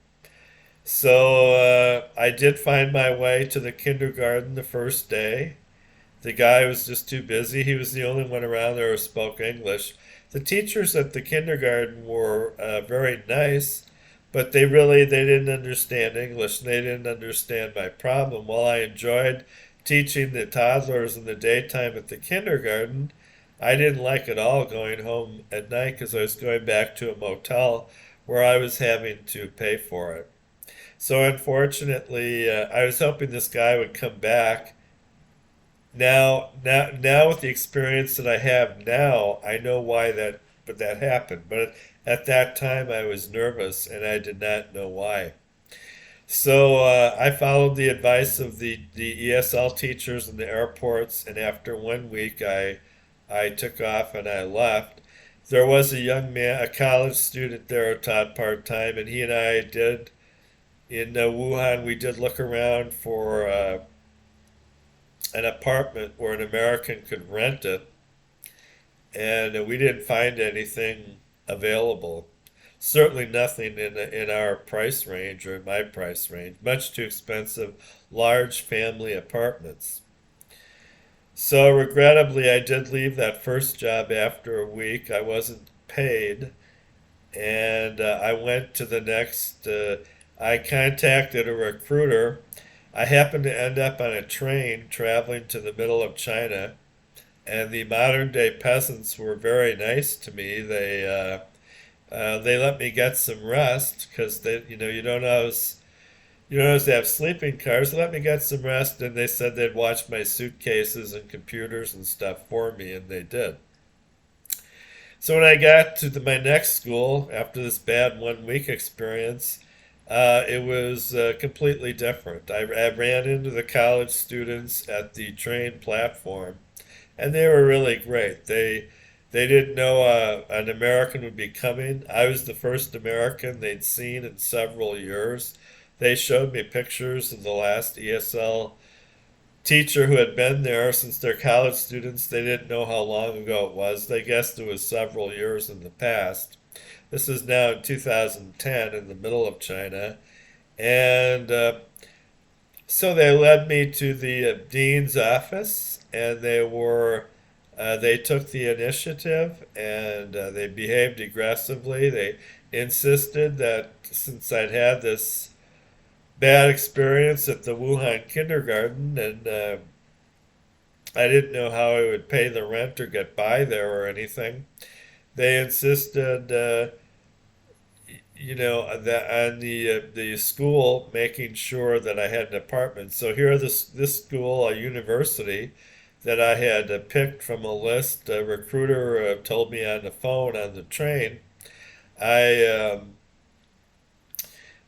So I did find my way to the kindergarten the first day. The guy was just too busy. He was the only one around there who spoke English. The teachers at the kindergarten were very nice, but they didn't understand English. And they didn't understand my problem. While I enjoyed teaching the toddlers in the daytime at the kindergarten, I didn't like it all going home at night because I was going back to a motel where I was having to pay for it. So unfortunately, I was hoping this guy would come back. Now, with the experience that I have now, I know why that happened. But at that time, I was nervous and I did not know why. So I followed the advice of the ESL teachers in the airports, and after 1 week, I took off and I left. There was a young man, a college student there who taught part time, and he and I did in Wuhan. We did look around for an apartment where an American could rent it, and we didn't find anything available. Certainly nothing in our price range or in my price range. Much too expensive, large family apartments. So regrettably, I did leave that first job after a week. I wasn't paid, and I went to the next. I contacted a recruiter. I happened to end up on a train traveling to the middle of China, and the modern day peasants were very nice to me. They let me get some rest because you don't always have sleeping cars. They let me get some rest, and they said they'd watch my suitcases and computers and stuff for me, and they did. So when I got to my next school after this bad 1 week experience, it was completely different. I ran into the college students at the train platform, and they were really great. They didn't know an American would be coming. I was the first American they'd seen in several years. They showed me pictures of the last ESL teacher who had been there since they're college students. They didn't know how long ago it was. They guessed it was several years in the past. This is now in 2010 in the middle of China. And so they led me to the dean's office, and they took the initiative, and they behaved aggressively. They insisted that since I'd had this bad experience at the Wuhan kindergarten, and I didn't know how I would pay the rent or get by there or anything, they insisted, that on the school making sure that I had an apartment. So here, this school, a university that I had picked from a list, a recruiter told me on the phone on the train. I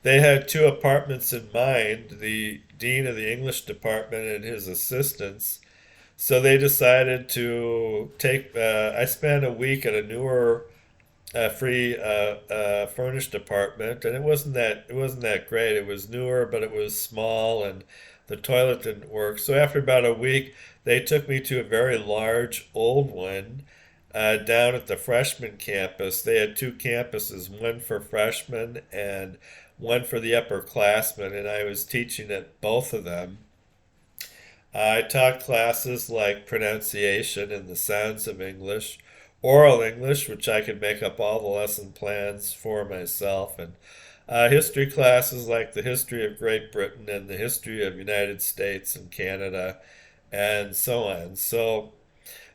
They had two apartments in mind, the dean of the English department and his assistants. So they decided to take. I spent a week at a newer free furnished apartment, and it wasn't that great. It was newer, but it was small, and the toilet didn't work. So after about a week, they took me to a very large old one down at the freshman campus. They had two campuses, one for freshmen and one for the upperclassmen, and I was teaching at both of them. I taught classes like pronunciation and the sounds of English, oral English, which I could make up all the lesson plans for myself, and history classes like the history of Great Britain and the history of United States and Canada, and so on. So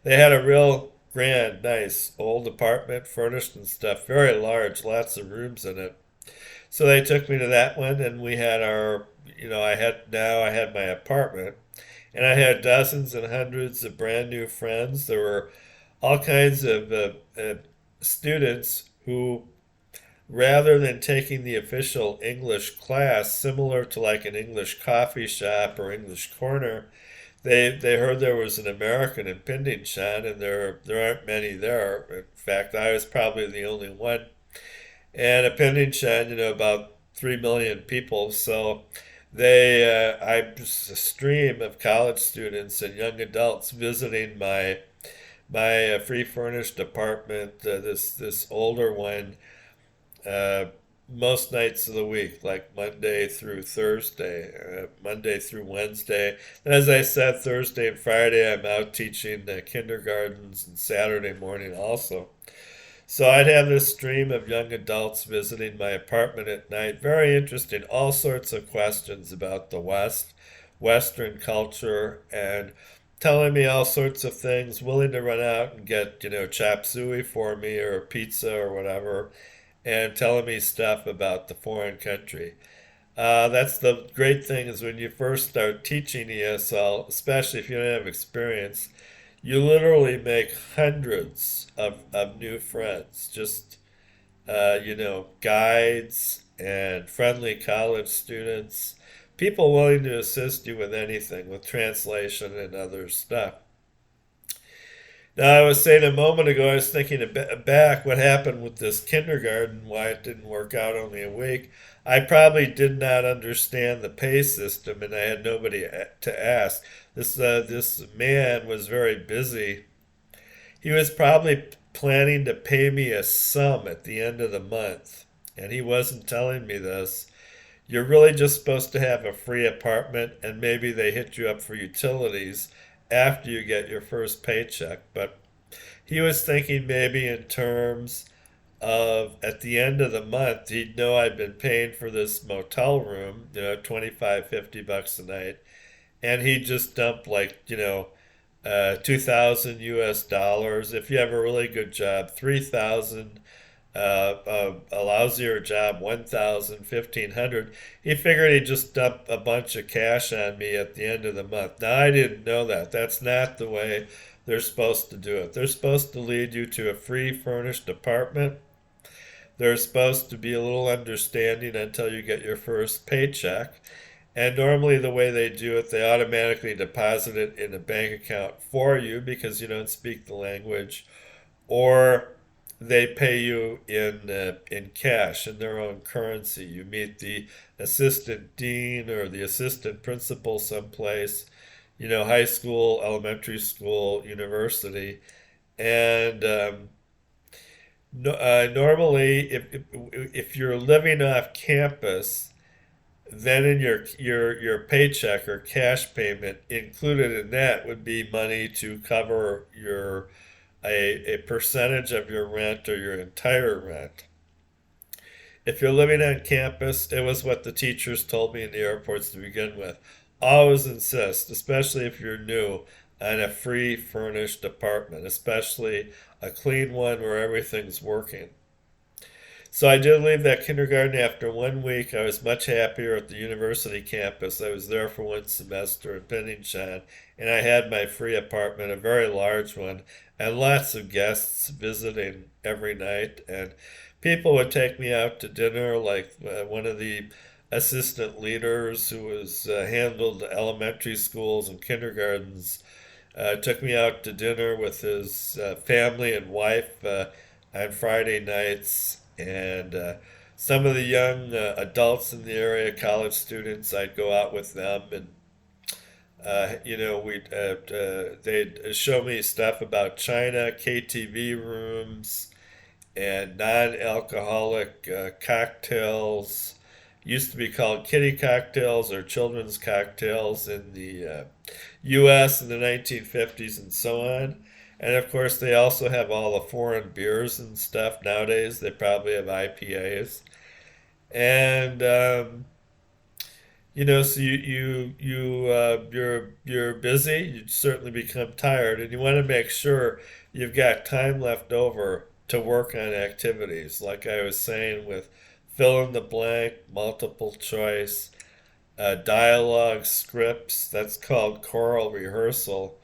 they had a real grand, nice old apartment, furnished and stuff, very large, lots of rooms in it. So they took me to that one, and we had our, I had my apartment, and I had dozens and hundreds of brand new friends. There were all kinds of students who, rather than taking the official English class, similar to like an English coffee shop or English corner, they heard there was an American in Pindington, and there aren't many there. In fact, I was probably the only one. And a Pindington, about 3 million people, so I just a stream of college students and young adults visiting my free furnished apartment, this older one, uh, most nights of the week, like Monday through Thursday, Monday through Wednesday. And as I said, Thursday and Friday I'm out teaching kindergartens, and Saturday morning also. So I'd have this stream of young adults visiting my apartment at night. Very interesting, all sorts of questions about the West, Western culture, and telling me all sorts of things, willing to run out and get, chop suey for me or pizza or whatever, and telling me stuff about the foreign country. That's the great thing is when you first start teaching ESL, especially if you don't have experience, you literally make hundreds of new friends. Just, guides and friendly college students, people willing to assist you with anything, with translation and other stuff. Now, I was saying a moment ago, I was thinking back what happened with this kindergarten, why it didn't work out only a week. I probably did not understand the pay system, and I had nobody to ask. This man was very busy. He was probably planning to pay me a sum at the end of the month, and he wasn't telling me this. You're really just supposed to have a free apartment, and maybe they hit you up for utilities after you get your first paycheck. But he was thinking maybe in terms of at the end of the month, he'd know I'd been paying for this motel room, 25, $50 a night, and he'd just dump like, 2,000 US dollars. If you have a really good job, 3,000, a lousier job, 1,000, 1,500. He figured he'd just dump a bunch of cash on me at the end of the month. Now, I didn't know that. That's not the way they're supposed to do it. They're supposed to lead you to a free furnished apartment. There's supposed to be a little understanding until you get your first paycheck. And normally, the way they do it, they automatically deposit it in a bank account for you because you don't speak the language, or they pay you in cash in their own currency. You meet the assistant dean or the assistant principal someplace, high school, elementary school, university, and no, normally, if you're living off campus, then in your paycheck or cash payment included in that would be money to cover a percentage of your rent or your entire rent. If you're living on campus, it was what the teachers told me in the airports to begin with. Always insist, especially if you're new, on a free furnished apartment, especially a clean one where everything's working. So I did leave that kindergarten after 1 week. I was much happier at the university campus. I was there for 1 semester in Pennington, and I had my free apartment, a very large one, and lots of guests visiting every night. And people would take me out to dinner, like one of the assistant leaders who was handled elementary schools and kindergartens Took me out to dinner with his family and wife on Friday nights, and some of the young adults in the area, college students, I'd go out with them, and they'd show me stuff about China, KTV rooms, and non-alcoholic cocktails. Used to be called kitty cocktails or children's cocktails in the U.S. in the 1950s and so on. And of course, they also have all the foreign beers and stuff nowadays. They probably have IPAs. And so you're busy. You certainly become tired, and you want to make sure you've got time left over to work on activities. Like I was saying, with fill in the blank, multiple choice, dialogue scripts. That's called choral rehearsal,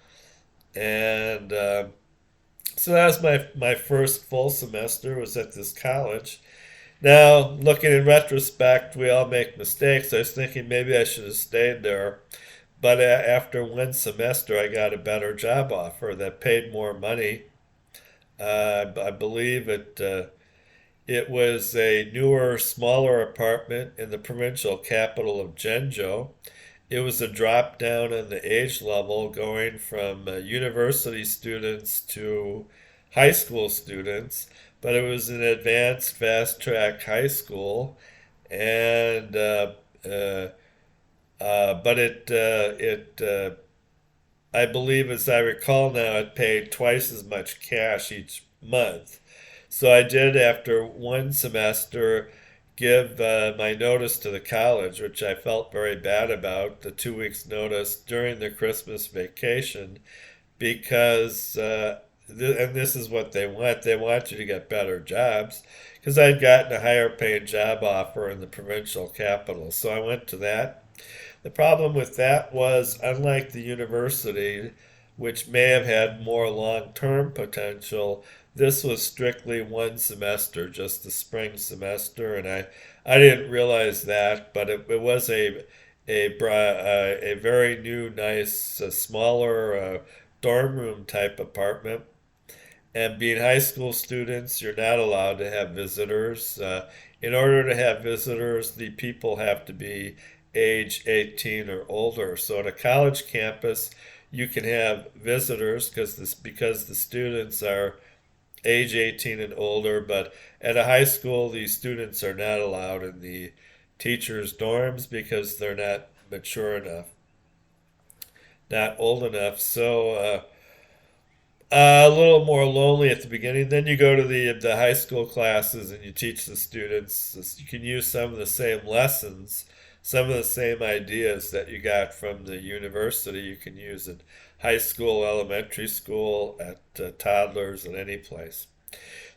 and so that was my first full semester was at this college. Now, looking in retrospect, we all make mistakes. I was thinking maybe I should have stayed there. But after one semester, I got a better job offer that paid more money. I believe it was a newer, smaller apartment in the provincial capital of Zhengzhou. It was a drop down in the age level, going from university students to high school students, but it was an advanced fast track high school, and uh, but I believe, as I recall now, it paid twice as much cash each month. So I did, after one semester, give my notice to the college, which I felt very bad about, the 2 weeks notice during the Christmas vacation, because, and this is what they want you to get better jobs, because I'd gotten a higher paying job offer in the provincial capital. So I went to that. The problem with that was, unlike the university, which may have had more long term potential, this was strictly one semester, just the spring semester, and I didn't realize that, but it was a very new, nice, smaller dorm room type apartment. And being high school students, you're not allowed to have visitors. In order to have visitors, the people have to be age 18 or older. So at a college campus, you can have visitors because the students are age 18 and older, but at a high school, these students are not allowed in the teachers' dorms because they're not mature enough, not old enough. So a little more lonely at the beginning. Then you go to the high school classes and you teach the students. You can use some of the same lessons, some of the same ideas that you got from the university. You can use at high school, elementary school, at toddlers, at any place.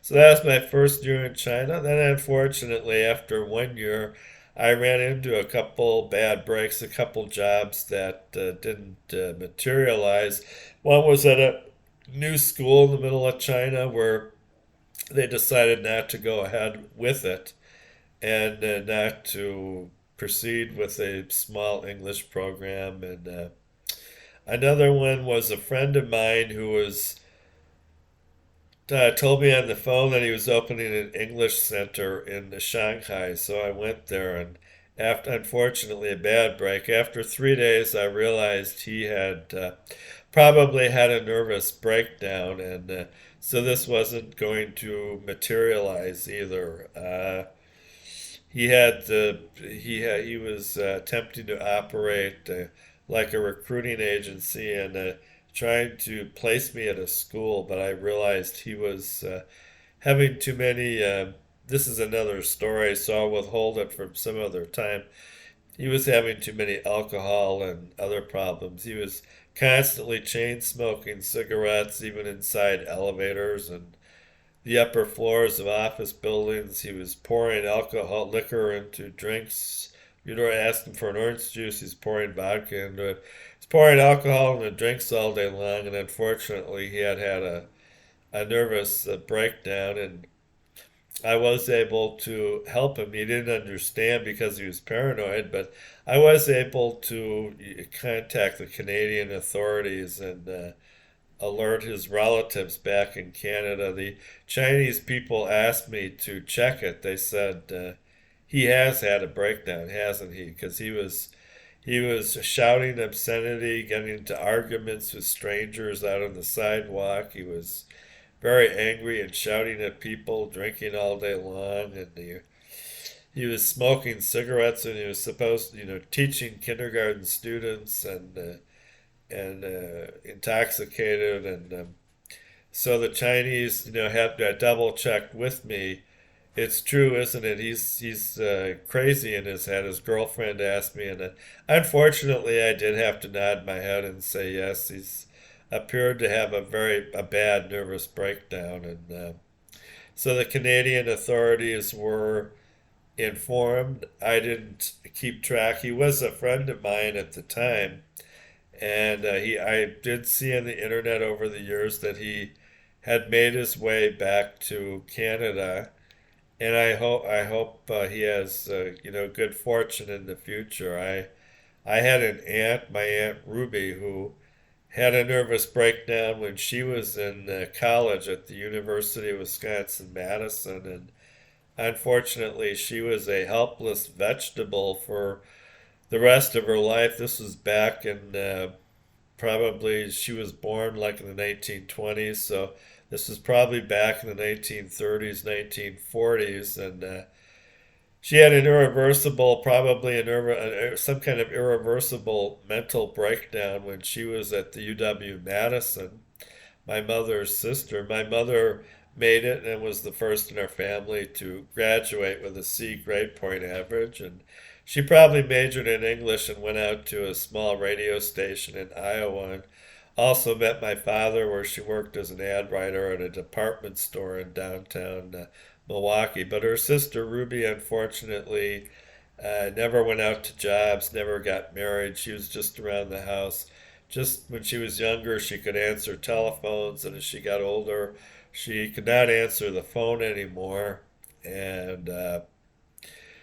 So that was my first year in China. Then, unfortunately, after 1 year, I ran into a couple bad breaks, a couple jobs that didn't materialize. One was at a new school in the middle of China where they decided not to go ahead with it, and not to proceed with a small English program. And another one was a friend of mine who was told me on the phone that he was opening an English center in Shanghai. So I went there, and after, unfortunately, a bad break. After 3 days, I realized he had probably had a nervous breakdown, and so this wasn't going to materialize either. He was attempting to operate like a recruiting agency, and trying to place me at a school, but I realized he was having too many. This is another story, so I'll withhold it for some other time. He was having too many alcohol and other problems. He was constantly chain smoking cigarettes, even inside elevators and the upper floors of office buildings. He was pouring liquor into drinks. You'd ask him for an orange juice, he's pouring vodka into it. He's pouring alcohol into drinks all day long, and unfortunately, he had a nervous breakdown. And I was able to help him. He didn't understand because he was paranoid, but I was able to contact the Canadian authorities and alert his relatives back in Canada. The Chinese people asked me to check it. They said he has had a breakdown, hasn't he? Because he was shouting obscenity, getting into arguments with strangers out on the sidewalk. He was very angry and shouting at people, drinking all day long, and he was smoking cigarettes, and he was supposed, teaching kindergarten students and intoxicated, and so the Chinese, had double checked with me. It's true, isn't it? He's crazy in his head. His girlfriend asked me, and unfortunately, I did have to nod my head and say yes. He's appeared to have a bad nervous breakdown, and so the Canadian authorities were informed. I didn't keep track. He was a friend of mine at the time, and I did see on the internet over the years that he had made his way back to Canada, and I hope he has good fortune in the future. I had an aunt, my aunt Ruby, who had a nervous breakdown when she was in college at the University of Wisconsin Madison, and unfortunately she was a helpless vegetable for the rest of her life. This was back in probably she was born like in the 1920s, so this was probably back in the 1930s, 1940s, and she had an irreversible, probably some kind of irreversible mental breakdown when she was at the UW Madison. My mother's sister. My mother made it and was the first in our family to graduate with a C grade point average, and she probably majored in English and went out to a small radio station in Iowa, and also met my father where she worked as an ad writer at a department store in downtown Milwaukee. But her sister Ruby, unfortunately, never went out to jobs, never got married. She was just around the house. Just when she was younger, she could answer telephones, and as she got older, she could not answer the phone anymore. And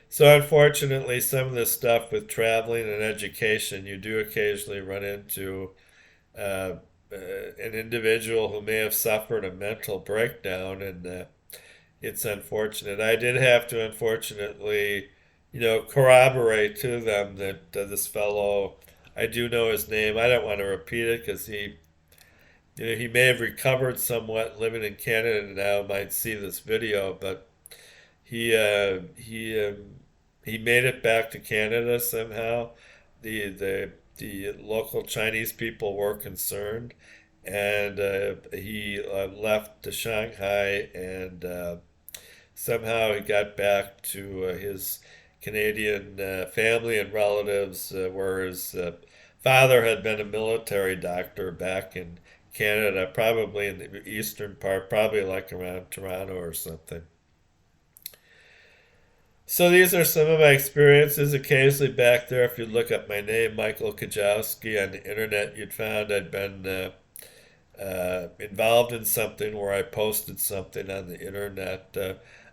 so, unfortunately, some of this stuff with traveling and education, you do occasionally run into uh, an individual who may have suffered a mental breakdown, and it's unfortunate. I did have to, unfortunately, corroborate to them that this fellow, I do know his name. I don't want to repeat it because he may have recovered somewhat living in Canada now, might see this video, but he uh, he um, he made it back to Canada somehow. The local Chinese people were concerned, and he left to Shanghai, and somehow he got back to his Canadian family and relatives, where his father had been a military doctor back in Canada, probably in the eastern part, probably like around Toronto or something. So these are some of my experiences. Occasionally back there, if you look up my name, Michael Kujawski, on the internet, you'd found I'd been involved in something where I posted something on the internet.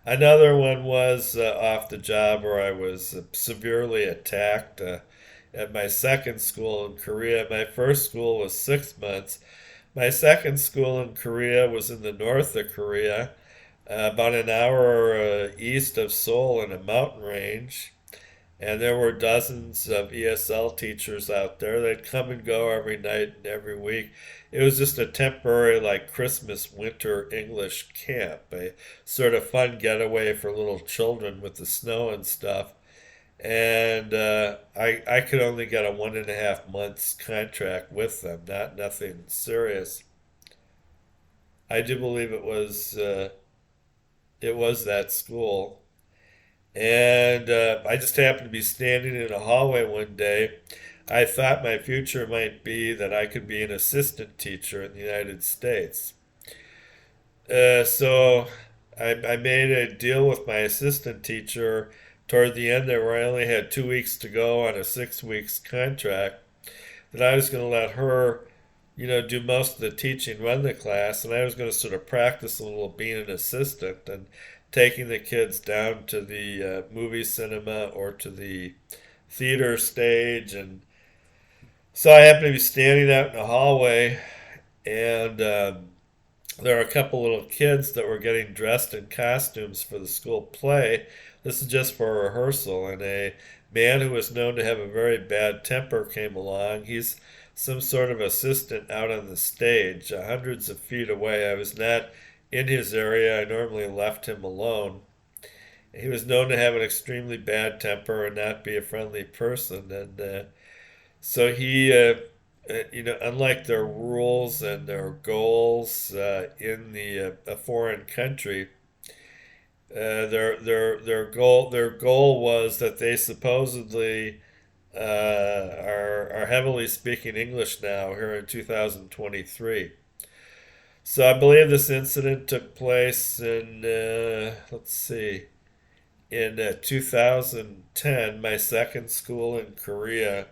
Another one was off the job where I was severely attacked at my second school in Korea. My first school was 6 months. My second school in Korea was in the north of Korea, about an hour east of Seoul in a mountain range. And there were dozens of ESL teachers out there. They'd come and go every night and every week. It was just a temporary, like Christmas winter English camp, a sort of fun getaway for little children with the snow and stuff. And I could only get a 1.5 months contract with them, not nothing serious. I do believe it was that school. And I just happened to be standing in a hallway one day. I thought my future might be that I could be an assistant teacher in the United States. So I made a deal with my assistant teacher toward the end there, where I only had 2 weeks to go on a 6 weeks contract, that I was going to let her, do most of the teaching, run the class, and I was going to sort of practice a little being an assistant. And taking the kids down to the movie cinema or to the theater stage. And so I happened to be standing out in the hallway, and there were a couple little kids that were getting dressed in costumes for the school play. This is just for a rehearsal, and a man who was known to have a very bad temper came along. He's some sort of assistant out on the stage, hundreds of feet away. I was not in his area. I normally left him alone. He was known to have an extremely bad temper and not be a friendly person, and so unlike their rules and their goals in the a foreign country, their goal was that they supposedly are heavily speaking English now here in 2023. So I believe this incident took place in let's see, in 2010, my second school in Korea.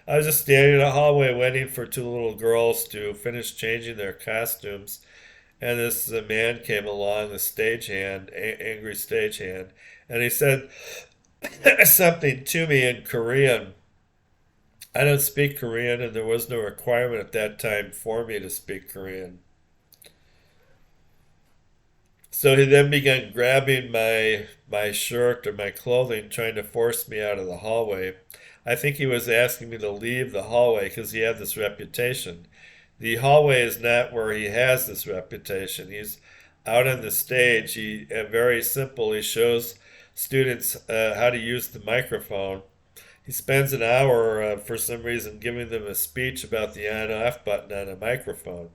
I was just standing in a hallway waiting for two little girls to finish changing their costumes, and this man came along, the stagehand, angry stagehand, and he said something to me in Korean. I don't speak Korean, and there was no requirement at that time for me to speak Korean. So he then began grabbing my shirt or my clothing, trying to force me out of the hallway. I think he was asking me to leave the hallway because he had this reputation. The hallway is not where he has this reputation. He's out on the stage. He very simple. He shows students how to use the microphone. He spends an hour for some reason giving them a speech about the on-off button on a microphone.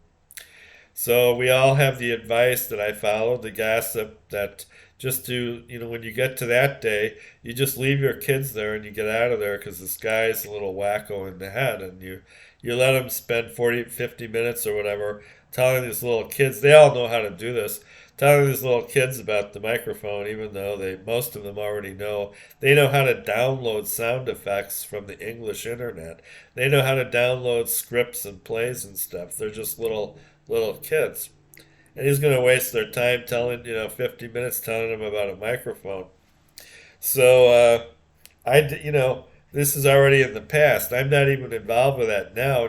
So we all have the advice that I followed, the gossip that just to, when you get to that day, you just leave your kids there and you get out of there because this guy's a little wacko in the head, and you let him spend 40, 50 minutes or whatever telling these little kids, they all know how to do this, telling these little kids about the microphone, even though most of them already know. They know how to download sound effects from the English internet. They know how to download scripts and plays and stuff. They're just little kids. And he's going to waste their time telling, 50 minutes telling them about a microphone. So, this is already in the past. I'm not even involved with that now.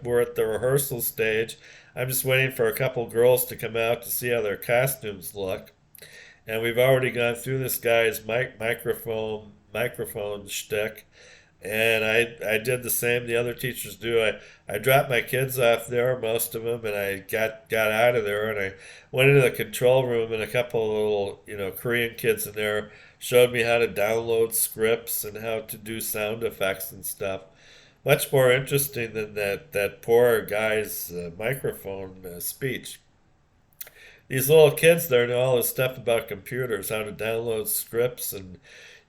We're at the rehearsal stage. I'm just waiting for a couple girls to come out to see how their costumes look. And we've already gone through this guy's microphone shtick. And I did the same the other teachers do. I dropped my kids off there, most of them, and I got out of there, and I went into the control room, and a couple of little, Korean kids in there showed me how to download scripts and how to do sound effects and stuff. Much more interesting than that poor guy's microphone speech. These little kids there know all this stuff about computers, how to download scripts and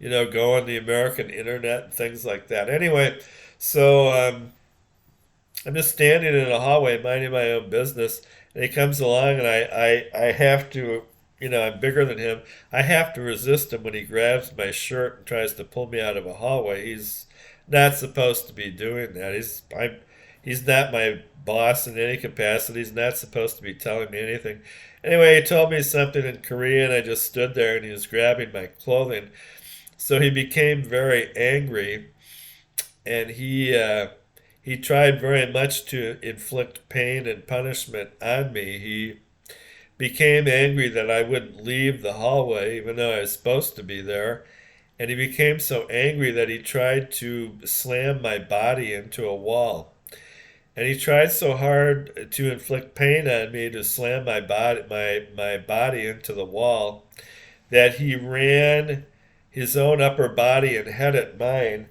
go on the American internet and things like that. Anyway, so I'm just standing in a hallway minding my own business, and he comes along, and I have to, I'm bigger than him. I have to resist him when he grabs my shirt and tries to pull me out of a hallway. He's not supposed to be doing that. He's not my boss in any capacity. He's not supposed to be telling me anything. Anyway, he told me something in Korean. I just stood there, and he was grabbing my clothing. So he became very angry, and he tried very much to inflict pain and punishment on me. He became angry that I wouldn't leave the hallway, even though I was supposed to be there. And he became so angry that he tried to slam my body into a wall. And he tried so hard to inflict pain on me to slam my body into the wall that he ran his own upper body and head at mine,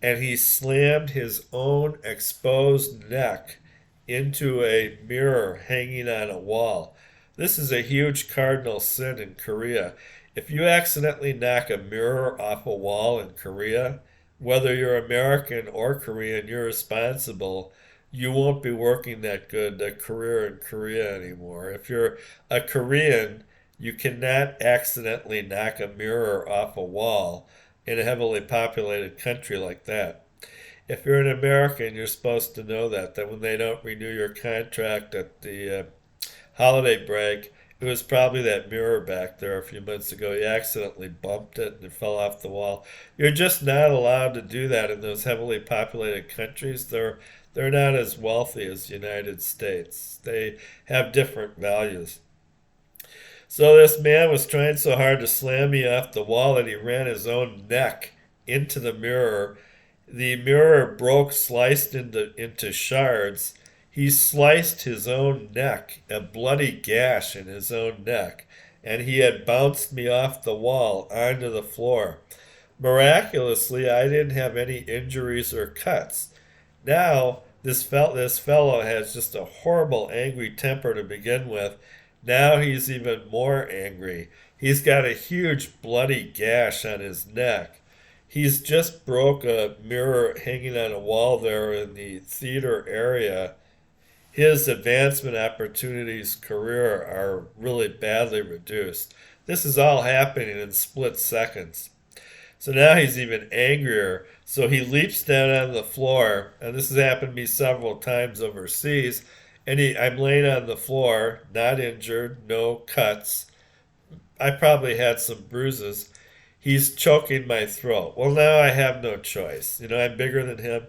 and he slammed his own exposed neck into a mirror hanging on a wall. This is a huge cardinal sin in Korea. If you accidentally knock a mirror off a wall in Korea, whether you're American or Korean, you're responsible. You won't be working that good a career in Korea anymore. If you're a Korean, you cannot accidentally knock a mirror off a wall in a heavily populated country like that. If you're an American, you're supposed to know that when they don't renew your contract at the holiday break, It was probably that mirror back there a few months ago. He accidentally bumped it and it fell off the wall. You're just not allowed to do that in those heavily populated countries. They're not as wealthy as the United States. They have different values. So this man was trying so hard to slam me off the wall that he ran his own neck into the mirror. The mirror broke, sliced into shards. He sliced his own neck, a bloody gash in his own neck, and he had bounced me off the wall onto the floor. Miraculously, I didn't have any injuries or cuts. Now, this fellow has just a horrible, angry temper to begin with. Now he's even more angry. He's got a huge bloody gash on his neck. He's just broke a mirror hanging on a wall there in the theater area. His advancement opportunities career are really badly reduced. This is all happening in split seconds. So now he's even angrier. So he leaps down on the floor, and this has happened to me several times overseas. And I'm laying on the floor, not injured, no cuts. I probably had some bruises. He's choking my throat. Well, now I have no choice. I'm bigger than him.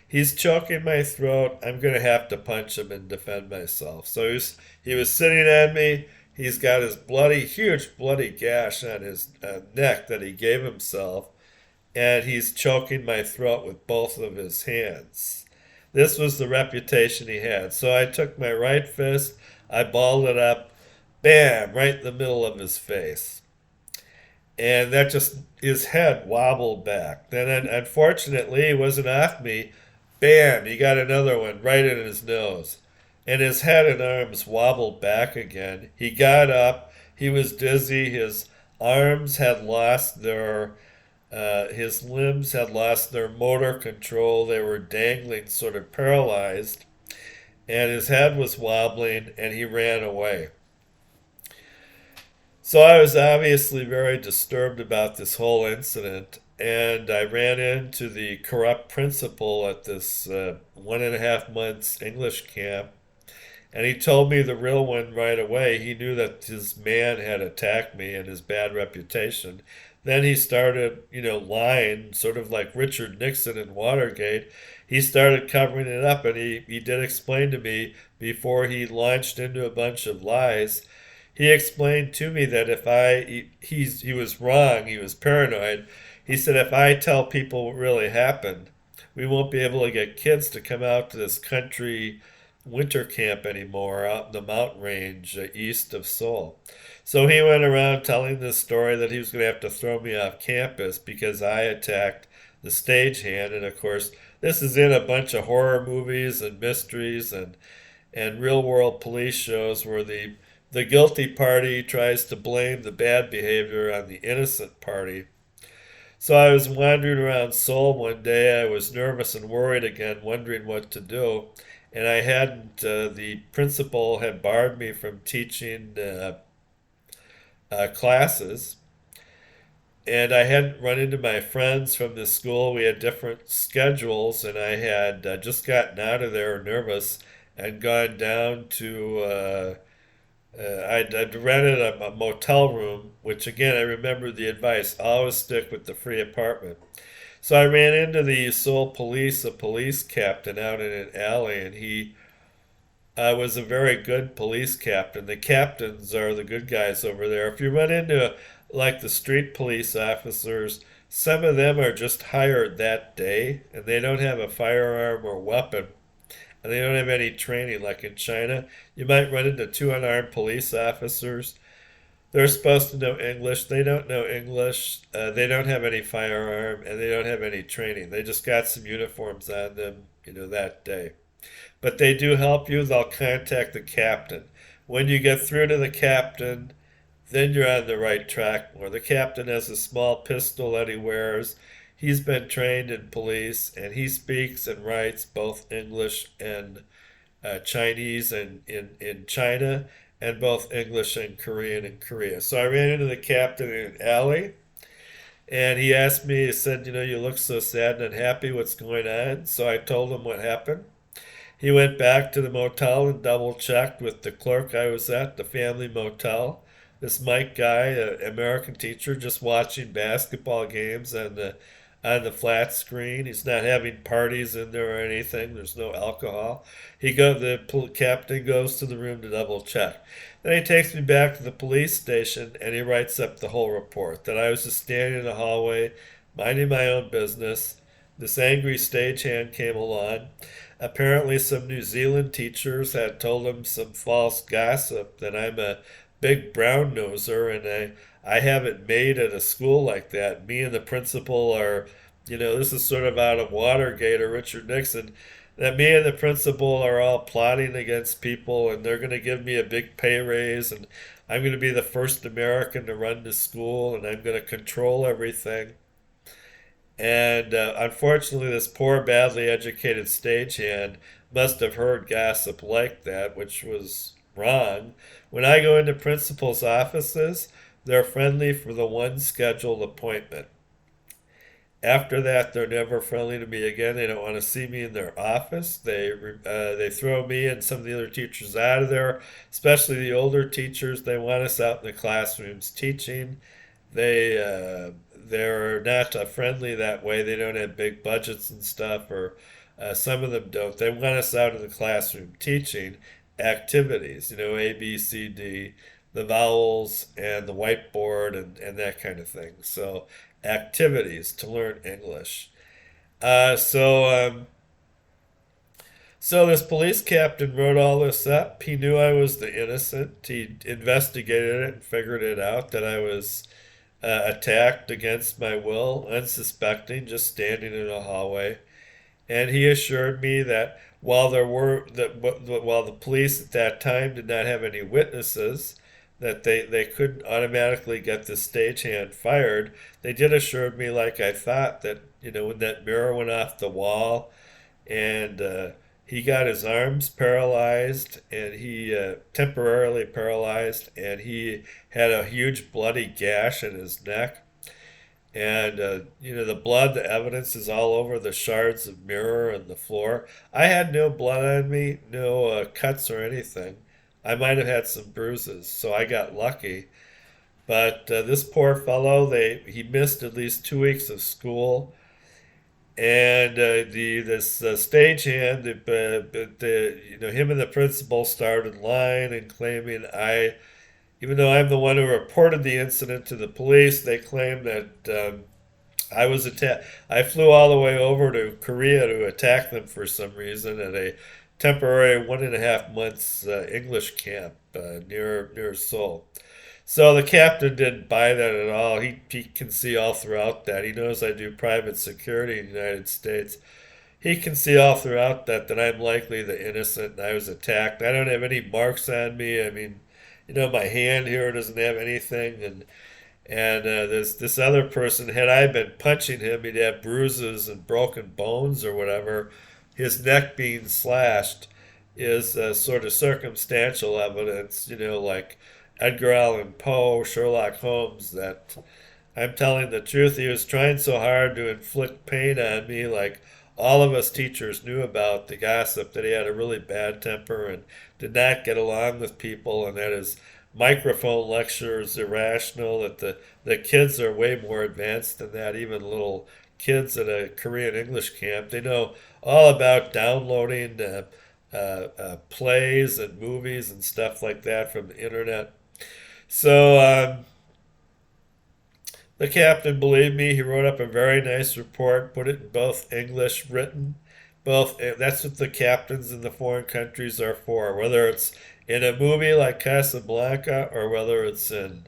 He's choking my throat. I'm going to have to punch him and defend myself. So he was sitting on me. He's got his huge bloody gash on his neck that he gave himself, and he's choking my throat with both of his hands. This was the reputation he had. So I took my right fist, I balled it up, bam, right in the middle of his face. And that just, his head wobbled back. Then, unfortunately, he wasn't off me. Bam, he got another one right in his nose. And his head and arms wobbled back again. He got up. He was dizzy. His arms had lost his limbs had lost their motor control. They were dangling, sort of paralyzed. And his head was wobbling, and he ran away. So I was obviously very disturbed about this whole incident, and I ran into the corrupt principal at this 1.5 months English camp, and he told me the real one right away. He knew that his man had attacked me and his bad reputation. Then he started, lying, sort of like Richard Nixon in Watergate. He started covering it up, and he did explain to me before he launched into a bunch of lies. He explained to me that he was wrong, he was paranoid. He said, if I tell people what really happened, we won't be able to get kids to come out to this country winter camp anymore out in the mountain range east of Seoul. So he went around telling this story that he was going to have to throw me off campus because I attacked the stagehand. And of course, this is in a bunch of horror movies and mysteries and real world police shows where the guilty party tries to blame the bad behavior on the innocent party. So I was wandering around Seoul one day. I was nervous and worried again, wondering what to do. And I hadn't, the principal had barred me from teaching classes. And I hadn't run into my friends from the school. We had different schedules, and I had just gotten out of there nervous and gone down to I'd rented a motel room, which again, I remember the advice, always stick with the free apartment. So I ran into the Seoul police, a police captain out in an alley, and he was a very good police captain. The captains are the good guys over there. If you run into like the street police officers, some of them are just hired that day, and they don't have a firearm or weapon, and they don't have any training like in China. You might run into two unarmed police officers. They're supposed to know English. They don't know English. They don't have any firearm, and they don't have any training. They just got some uniforms on them, that day. But they do help you. They'll contact the captain. When you get through to the captain, then you're on the right track more. The captain has a small pistol that he wears. He's been trained in police, and he speaks and writes both English and Chinese in China, and both English and Korean in Korea. So I ran into the captain in an alley, and he asked me, he said, you look so sad and unhappy, what's going on? So I told him what happened. He went back to the motel and double checked with the clerk I was at, the family motel. This Mike guy, an American teacher, just watching basketball games on the flat screen. He's not having parties in there or anything. There's no alcohol. The captain goes to the room to double check. Then he takes me back to the police station and he writes up the whole report that I was just standing in the hallway, minding my own business. This angry stagehand came along. Apparently, some New Zealand teachers had told him some false gossip that I'm a big brown noser and I haven't made at a school like that. Me and the principal are, this is sort of out of Watergate or Richard Nixon, that me and the principal are all plotting against people and they're going to give me a big pay raise and I'm going to be the first American to run the school and I'm going to control everything. And unfortunately, this poor, badly educated stagehand must have heard gossip like that, which was wrong. When I go into principals' offices, they're friendly for the one scheduled appointment. After that, they're never friendly to me again. They don't want to see me in their office. They throw me and some of the other teachers out of there, especially the older teachers. They want us out in the classrooms teaching. They're not friendly that way. They don't have big budgets and stuff, or some of them don't. They want us out in the classroom teaching activities, A, B, C, D, the vowels and the whiteboard and that kind of thing. So activities to learn English. Uh, so um, so this police captain wrote all this up. He knew I was the innocent. He investigated it and figured it out that I was attacked against my will, unsuspecting, just standing in a hallway. And he assured me that while the police at that time did not have any witnesses, that they couldn't automatically get the stagehand fired. They did assure me, like I thought, that when that mirror went off the wall and he got his arms paralyzed and he temporarily paralyzed and he had a huge bloody gash in his neck and the blood, the evidence is all over the shards of mirror and the floor. I had no blood on me, no cuts or anything. I might have had some bruises, so I got lucky. But this poor fellow, he missed at least 2 weeks of school. And this stagehand, him and the principal started lying and claiming even though I'm the one who reported the incident to the police, they claim that I was attacked. I flew all the way over to Korea to attack them for some reason at a temporary 1.5 months English camp near Seoul. So the captain didn't buy that at all. He can see all throughout that. He knows I do private security in the United States. He can see all throughout that I'm likely the innocent and I was attacked. I don't have any marks on me. I mean, my hand here doesn't have anything, and this other person, had I been punching him, he'd have bruises and broken bones or whatever. His neck being slashed is sort of circumstantial evidence, like Edgar Allan Poe, Sherlock Holmes, that I'm telling the truth. He was trying so hard to inflict pain on me, like all of us teachers knew about the gossip, that he had a really bad temper and did not get along with people, and that his microphone lecture is irrational, that the kids are way more advanced than that, even little kids at a Korean English camp. They know all about downloading plays and movies and stuff like that from the internet. So the captain believed me. He wrote up a very nice report, put it in both English written, both. That's what the captains in the foreign countries are for. Whether it's in a movie like Casablanca or whether it's in,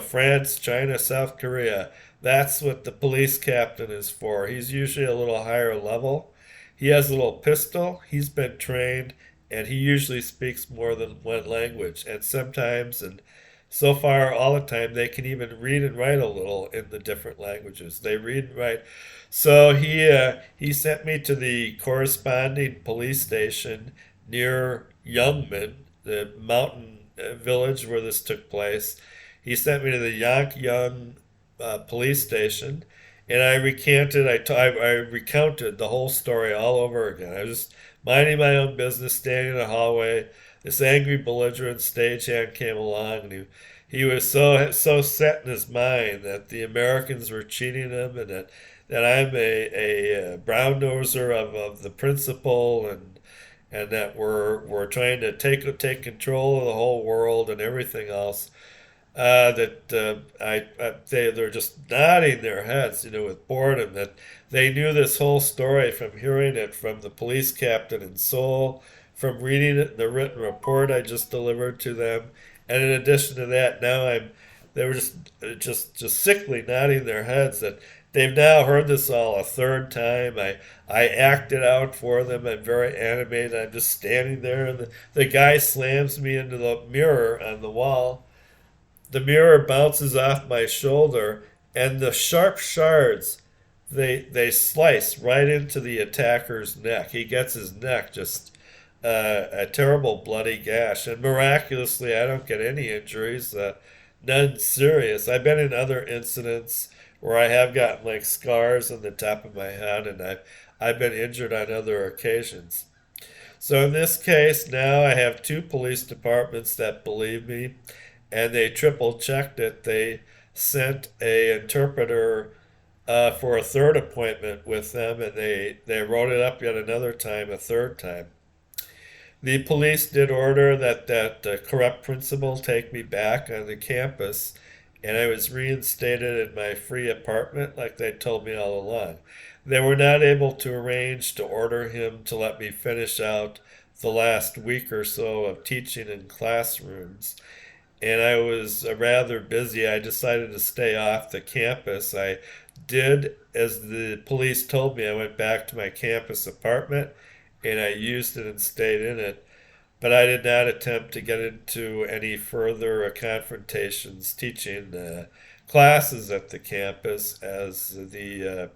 France, China, South Korea, that's what the police captain is for. He's usually a little higher level. He has a little pistol. He's been trained, and he usually speaks more than one language. And sometimes, and so far, all the time, they can even read and write a little in the different languages. They read and write. So he sent me to the corresponding police station near Youngman, the mountain village where this took place. He sent me to the Yonkyung police station, and I recounted the whole story all over again. I was just minding my own business, standing in the hallway. This angry, belligerent stagehand came along, and he was so set in his mind that the Americans were cheating him, and that I'm a brown noser of the principal, and that we're trying to take control of the whole world and everything else. That they're just nodding their heads, with boredom. That they knew this whole story from hearing it from the police captain in Seoul, from reading it in the written report I just delivered to them, and in addition to that, now they were just sickly nodding their heads that they've now heard this all a third time. I acted out for them. I'm very animated. I'm just standing there, and the guy slams me into the mirror on the wall. The mirror bounces off my shoulder, and the sharp shards they slice right into the attacker's neck. He gets his neck just a terrible bloody gash, and miraculously, I don't get any injuries, none serious. I've been in other incidents where I have gotten like scars on the top of my head, and I've been injured on other occasions. So in this case, now I have two police departments that believe me, and they triple checked it. They sent a interpreter for a third appointment with them, and they wrote it up yet another time, a third time. The police did order that corrupt principal take me back on the campus, and I was reinstated in my free apartment like they told me all along. They were not able to arrange to order him to let me finish out the last week or so of teaching in classrooms, and I was rather busy. I decided to stay off the campus. I did as the police told me. I went back to my campus apartment and I used it and stayed in it. But I did not attempt to get into any further confrontations teaching classes at the campus as the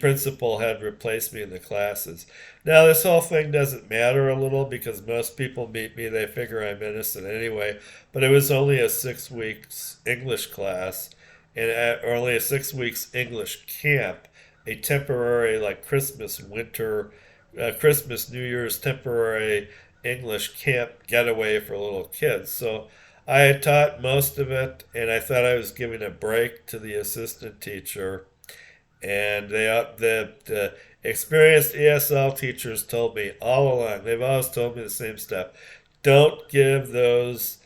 principal had replaced me in the classes. Now, this whole thing doesn't matter a little because most people meet me, they figure I'm innocent anyway, but it was only a 6 weeks English class and or only a 6 weeks English camp, a temporary, like Christmas, winter, Christmas, New Year's temporary English camp getaway for little kids. So I had taught most of it, and I thought I was giving a break to the assistant teacher, and the experienced ESL teachers told me all along, they've always told me the same stuff. Don't give those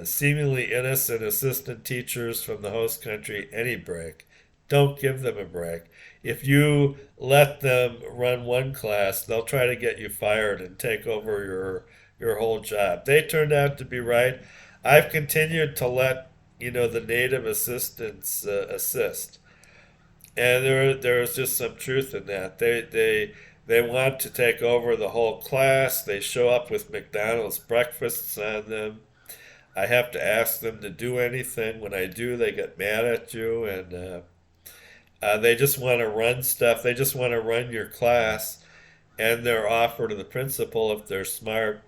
seemingly innocent assistant teachers from the host country any break. Don't give them a break. If you let them run one class, they'll try to get you fired and take over your whole job. They turned out to be right. I've continued to let the native assistants assist, and there's just some truth in that. They want to take over the whole class. They show up with McDonald's breakfasts on them. I have to ask them to do anything. When I do, they get mad at you, and they just want to run stuff. They just want to run your class, and their offer to the principal, if they're smart,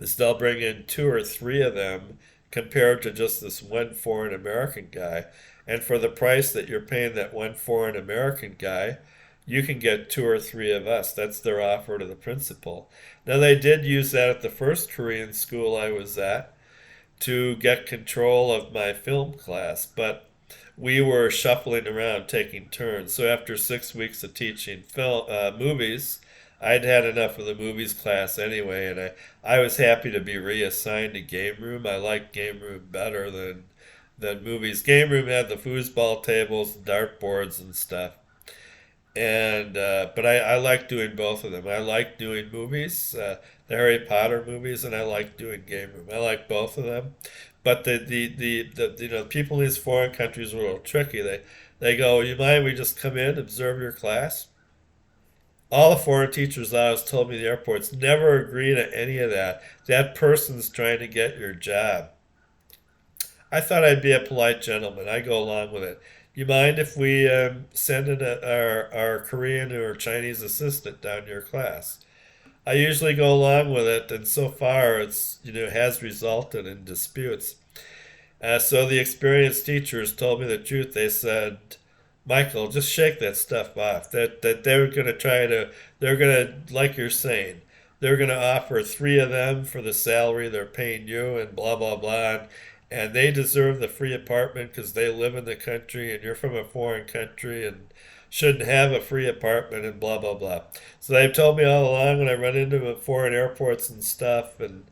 is they'll bring in two or three of them compared to just this one foreign American guy. And for the price that you're paying that one foreign American guy, you can get two or three of us. That's their offer to the principal. Now, they did use that at the first Korean school I was at to get control of my film class, but we were shuffling around taking turns. So after 6 weeks of teaching movies, I'd had enough of the movies class anyway, and I was happy to be reassigned to game room. I liked game room better than movies. Game room had the foosball tables, dartboards, and stuff. And but I like doing both of them. I like doing movies, the Harry Potter movies, and I like doing game room. I like both of them. But the people in these foreign countries are a little tricky. They go, you mind we just come in, observe your class? All the foreign teachers I was told me in the airports never agree to any of that. That person's trying to get your job. I thought I'd be a polite gentleman. I go along with it. You mind if we send in our Korean or Chinese assistant down to your class? I usually go along with it, and so far it's has resulted in disputes. So the experienced teachers told me the truth. They said, Michael, just shake that stuff off. That they're going to try to, they're going to, like you're saying, they're going to offer three of them for the salary they're paying you, and blah blah blah, and they deserve the free apartment because they live in the country, and you're from a foreign country and shouldn't have a free apartment, and blah blah blah. So they've told me all along when I run into foreign airports and stuff, and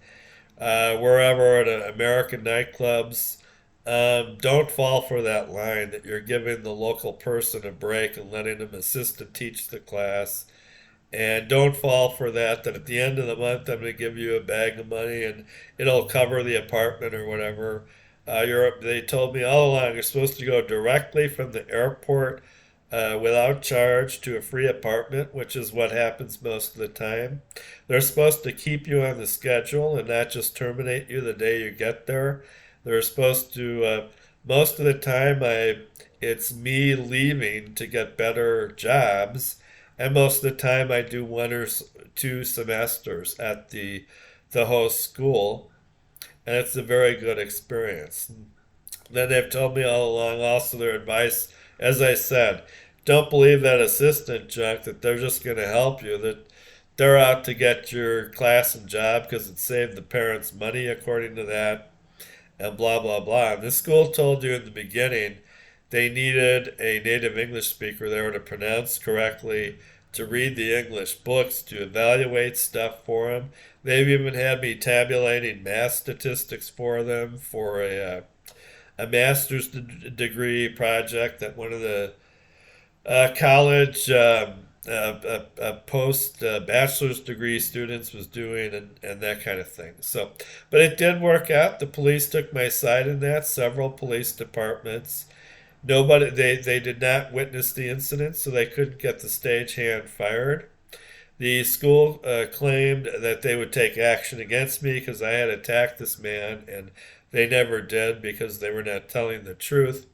wherever at American nightclubs. Don't fall for that line that you're giving the local person a break and letting them assist and teach the class. And don't fall for that, that at the end of the month I'm going to give you a bag of money and it'll cover the apartment or whatever. They told me all along you're supposed to go directly from the airport without charge to a free apartment, which is what happens most of the time. They're supposed to keep you on the schedule and not just terminate you the day you get there. They're supposed to, most of the time, it's me leaving to get better jobs, and most of the time I do one or two semesters at the host school, and it's a very good experience. Then they've told me all along also their advice, as I said, don't believe that assistant junk that they're just going to help you, that they're out to get your class and job because it saved the parents money according to that, and blah blah blah. And this school told you in the beginning they needed a native English speaker there to pronounce correctly, to read the English books, to evaluate stuff for them. They've even had me tabulating math statistics for them for a master's degree project that one of the college post bachelor's degree students was doing, and that kind of thing. So, but it did work out. The police took my side in that. Several police departments. Nobody, they did not witness the incident, so they couldn't get the stagehand fired. The school claimed that they would take action against me because I had attacked this man, and they never did because they were not telling the truth.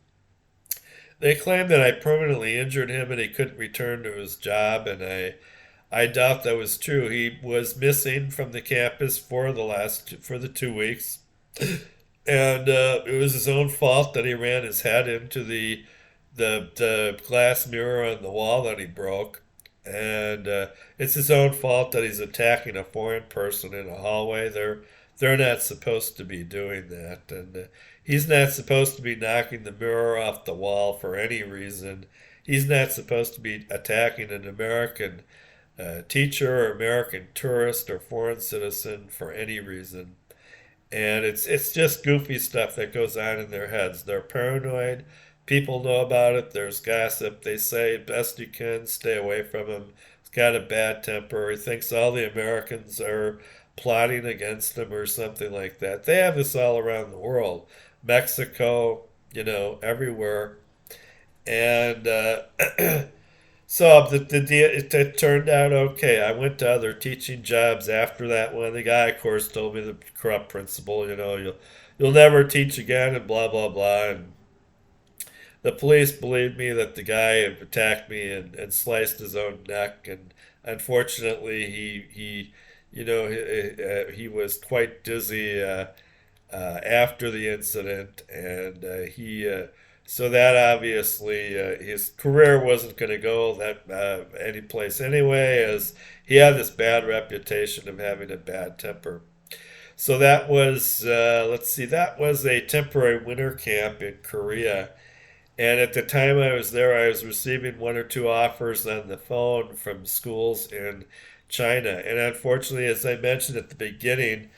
They claimed that I permanently injured him and he couldn't return to his job, and I doubt that was true. He was missing from the campus for the 2 weeks, and it was his own fault that he ran his head into the glass mirror on the wall that he broke, and it's his own fault that he's attacking a foreign person in a hallway. They're not supposed to be doing that, and he's not supposed to be knocking the mirror off the wall for any reason. He's not supposed to be attacking an American teacher or American tourist or foreign citizen for any reason. And it's just goofy stuff that goes on in their heads. They're paranoid. People know about it. There's gossip. They say best you can stay away from him. He's got a bad temper. He thinks all the Americans are plotting against him or something like that. They have this all around the world. Mexico, everywhere. And so it turned out okay. I went to other teaching jobs after that one. The guy, of course, told me, the corrupt principal, you'll never teach again, and blah blah blah. And the police believed me that the guy had attacked me and sliced his own neck, and unfortunately he was quite dizzy after the incident, and so that obviously his career wasn't going to go that any place anyway, as he had this bad reputation of having a bad temper. So that was let's see, that was a temporary winter camp in Korea. And at the time I was there, I was receiving one or two offers on the phone from schools in China. And unfortunately, as I mentioned at the beginning,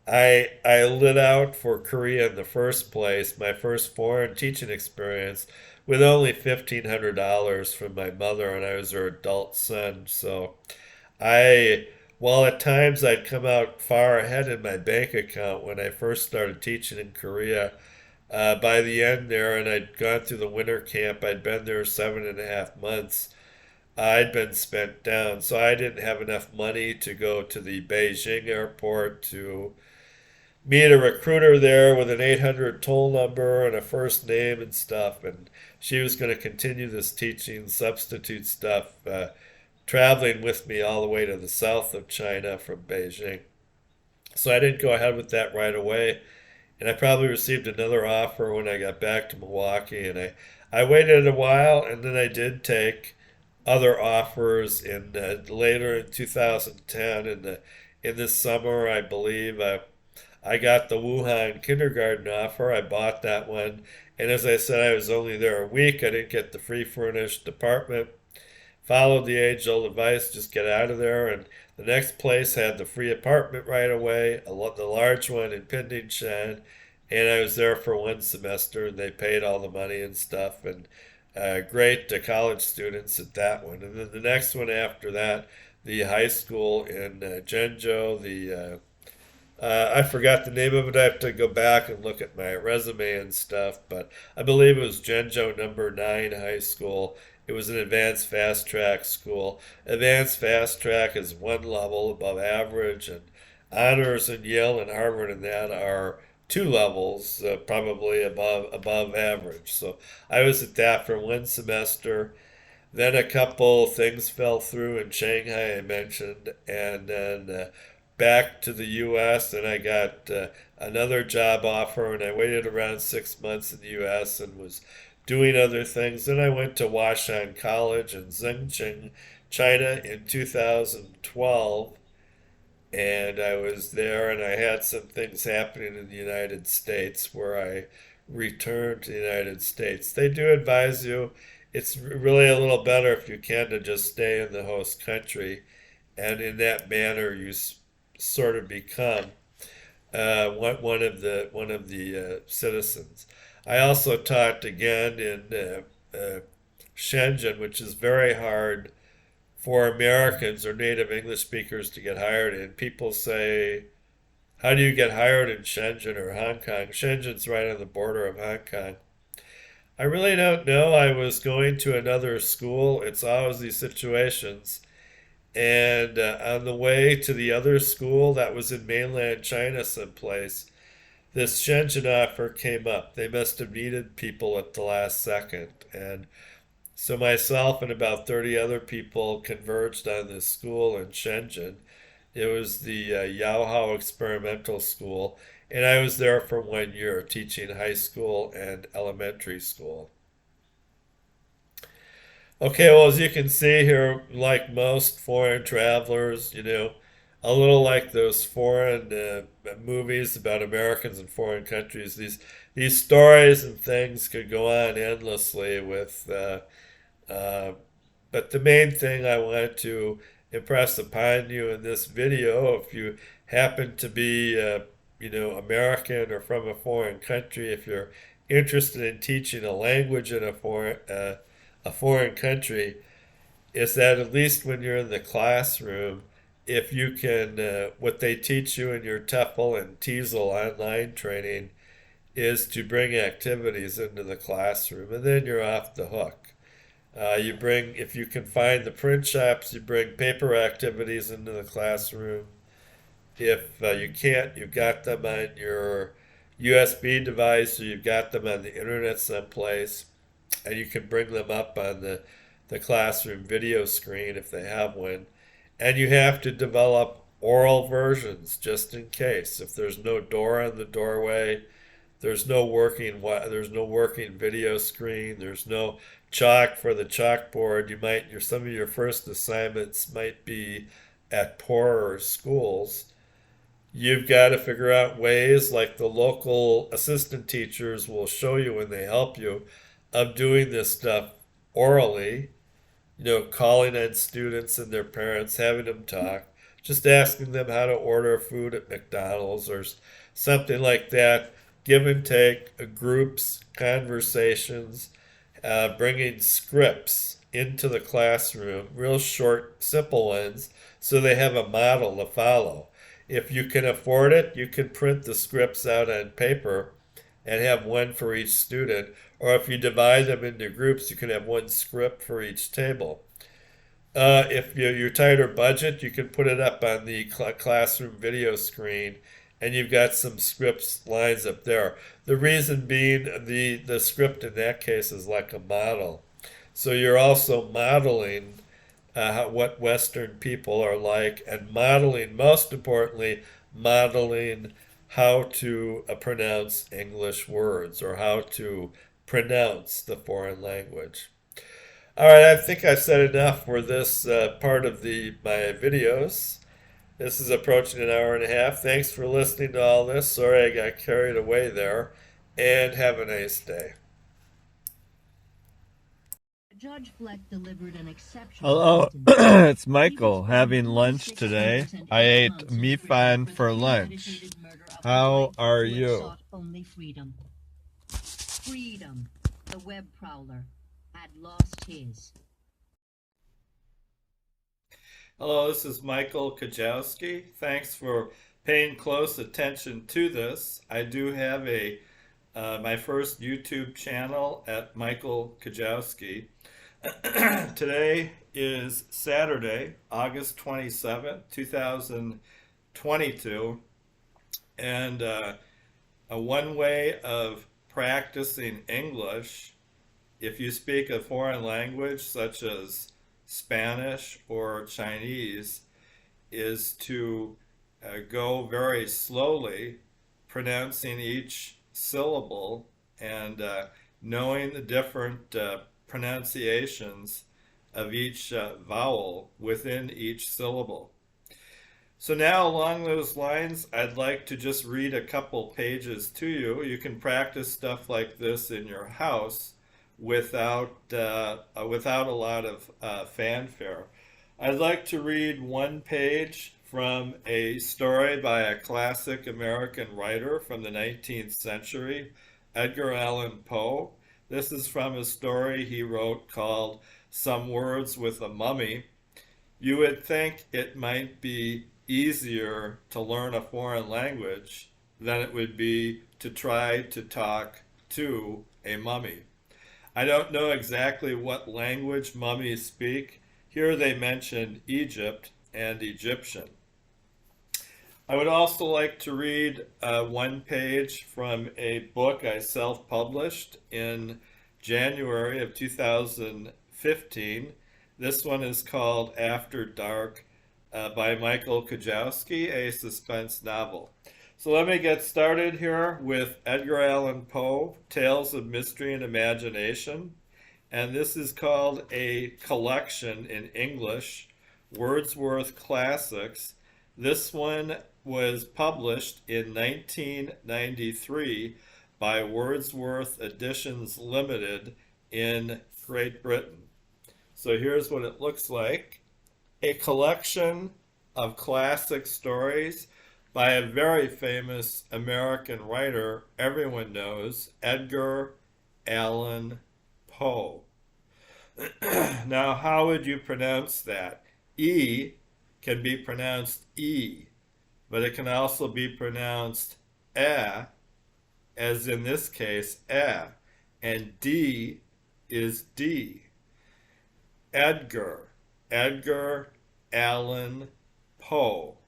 I lit out for Korea in the first place, my first foreign teaching experience, with only $1,500 from my mother, and I was her adult son. So I, while at times I'd come out far ahead in my bank account when I first started teaching in Korea, by the end there, and I'd gone through the winter camp, I'd been there 7.5 months. I'd been spent down, so I didn't have enough money to go to the Beijing airport to meet a recruiter there with an 800 toll number and a first name and stuff. And she was going to continue this teaching substitute stuff, traveling with me all the way to the south of China from Beijing. So I didn't go ahead with that right away. And I probably received another offer when I got back to Milwaukee. And I waited a while, and then I did take other offers in later in 2010 in the summer, I believe. I got the Wuhan kindergarten offer. I bought that one, and as I said, I was only there a week. I didn't get the free furnished apartment. Followed the age-old advice, just get out of there. And the next place had the free apartment right away, the large one in Pinding, and I was there for one semester, and they paid all the money and stuff, and great college students at that one. And then the next one after that, the high school in Zhengzhou, I forgot the name of it. I have to go back and look at my resume and stuff, but I believe it was Zhengzhou number 9 high school. It was an advanced fast track school. Advanced fast track is one level above average, and honors in Yale and Harvard and that are two levels, probably above average. So I was at that for one semester. Then a couple things fell through in Shanghai, I mentioned, and then back to the U.S. and I got another job offer, and I waited around 6 months in the U.S. and was doing other things. Then I went to Washan College in Zhengqing, China in 2012, and I was there, and I had some things happening in the United States where I returned to the United States. They do advise you. It's really a little better if you can to just stay in the host country, and in that manner you sort of become one of the citizens. I also taught again in Shenzhen, which is very hard for Americans or native English speakers to get hired in. People say, how do you get hired in Shenzhen or Hong Kong? Shenzhen's right on the border of Hong Kong. I really don't know. I was going to another school. It's always these situations. And on the way to the other school that was in mainland China someplace, this Shenzhen offer came up. They must have needed people at the last second. And so myself and about 30 other people converged on this school in Shenzhen. It was the Yaohao Experimental School, and I was there for 1 year teaching high school and elementary school. Okay, well, as you can see here, like most foreign travelers, a little like those foreign movies about Americans in foreign countries, these stories and things could go on endlessly with uh, but the main thing I want to impress upon you in this video, if you happen to be, American or from a foreign country, if you're interested in teaching a language in a foreign country, is that at least when you're in the classroom, if you can, what they teach you in your TEFL and TESOL online training is to bring activities into the classroom, and then you're off the hook. If you can find the print shops, you bring paper activities into the classroom. If you can't, you've got them on your USB device, or you've got them on the internet someplace, and you can bring them up on the classroom video screen if they have one. And you have to develop oral versions just in case. If there's no door on the doorway, there's no working video screen, there's no chalk for the chalkboard. Some of your first assignments might be at poorer schools. You've got to figure out ways, like the local assistant teachers will show you when they help you, of doing this stuff orally, calling on students and their parents, having them talk, just asking them how to order food at McDonald's or something like that. Give and take, groups, conversations, bringing scripts into the classroom, real short, simple ones, so they have a model to follow. If you can afford it, you can print the scripts out on paper and have one for each student. Or if you divide them into groups, you can have one script for each table. If you're tighter budget, you can put it up on the classroom video screen, and you've got some scripts lines up there. The reason being, the script in that case is like a model. So you're also modeling what Western people are like, and modeling, most importantly, modeling how to pronounce English words, or how to pronounce the foreign language. All right, I think I've said enough for this part of my videos. This is approaching an hour and a half. Thanks for listening to all this. Sorry I got carried away there, and have a nice day. Judge Fleck delivered an exceptional Hello, sentence. it's Michael having lunch today. I ate meat for lunch. How are you? Only freedom. Freedom. The web prowler had lost his. Hello, this is Michael Kujawski. Thanks for paying close attention to this. I do have my first YouTube channel at Michael Kujawski. Today is Saturday, August 27th, 2022, and one way of practicing English, if you speak a foreign language such as Spanish or Chinese, is to go very slowly, pronouncing each syllable and knowing the different pronunciations of each vowel within each syllable. So now along those lines, I'd like to just read a couple pages to you. You can practice stuff like this in your house without a lot of fanfare. I'd like to read one page from a story by a classic American writer from the 19th century, Edgar Allan Poe. This is from a story he wrote called Some Words with a Mummy. You would think it might be easier to learn a foreign language than it would be to try to talk to a mummy. I don't know exactly what language mummies speak. Here they mention Egypt and Egyptian. I would also like to read one page from a book I self-published in January of 2015. This one is called After Dark by Michael Kujawski, a suspense novel. So let me get started here with Edgar Allan Poe, Tales of Mystery and Imagination. And this is called a collection in English, Wordsworth Classics. This one was published in 1993 by Wordsworth Editions Limited in Great Britain. So here's what it looks like. A collection of classic stories by a very famous American writer everyone knows, Edgar Allan Poe. Now, how would you pronounce that? E can be pronounced E, but it can also be pronounced eh, as in this case, eh, and D is D. Edgar Allan Poe.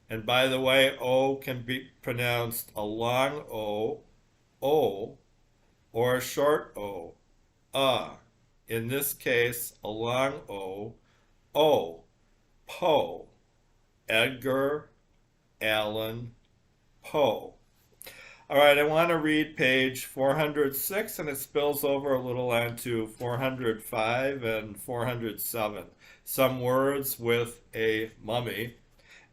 And by the way, O can be pronounced a long O, O, or a short O, in this case, a long O, O, Poe, Edgar Allan Poe. All right, I want to read page 406, and it spills over a little onto 405 and 407. Some Words with a Mummy.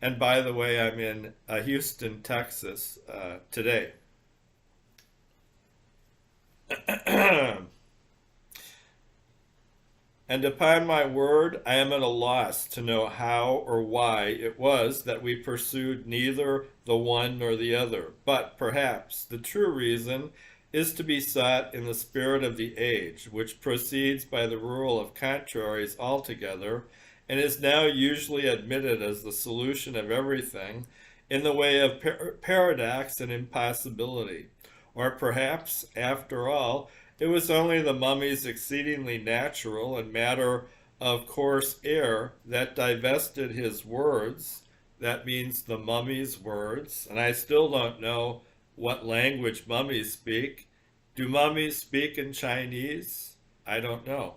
And by the way, I'm in Houston, Texas today. And upon my word, I am at a loss to know how or why it was that we pursued neither the one nor the other. But perhaps the true reason is to be sought in the spirit of the age, which proceeds by the rule of contraries altogether, and is now usually admitted as the solution of everything in the way of paradox and impossibility. Or perhaps, after all, it was only the mummy's exceedingly natural and matter of course air that divested his words, that means the mummy's words, and I still don't know what language mummies speak. Do mummies speak in Chinese? I don't know.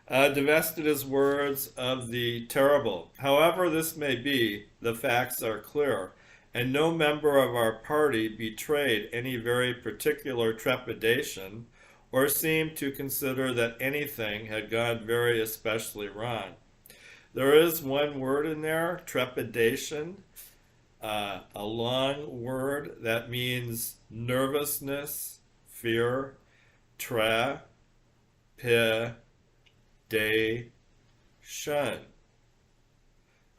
Divested his words of the terrible. However this may be, the facts are clear, and no member of our party betrayed any very particular trepidation or seemed to consider that anything had gone very especially wrong. There is one word in there, trepidation, a long word that means nervousness, fear, trepidation.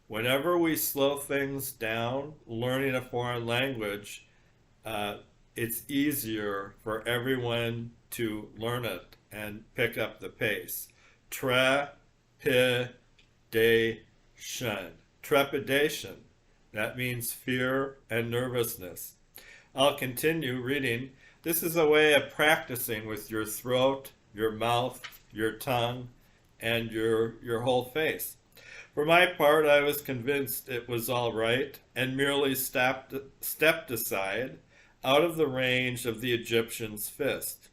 Whenever we slow things down, learning a foreign language, it's easier for everyone to learn it and pick up the pace. Trepidation. Trepidation. That means fear and nervousness. I'll continue reading. This is a way of practicing with your throat, your mouth, your tongue, and your whole face. For my part, I was convinced it was all right and merely stepped aside out of the range of the Egyptian's fist.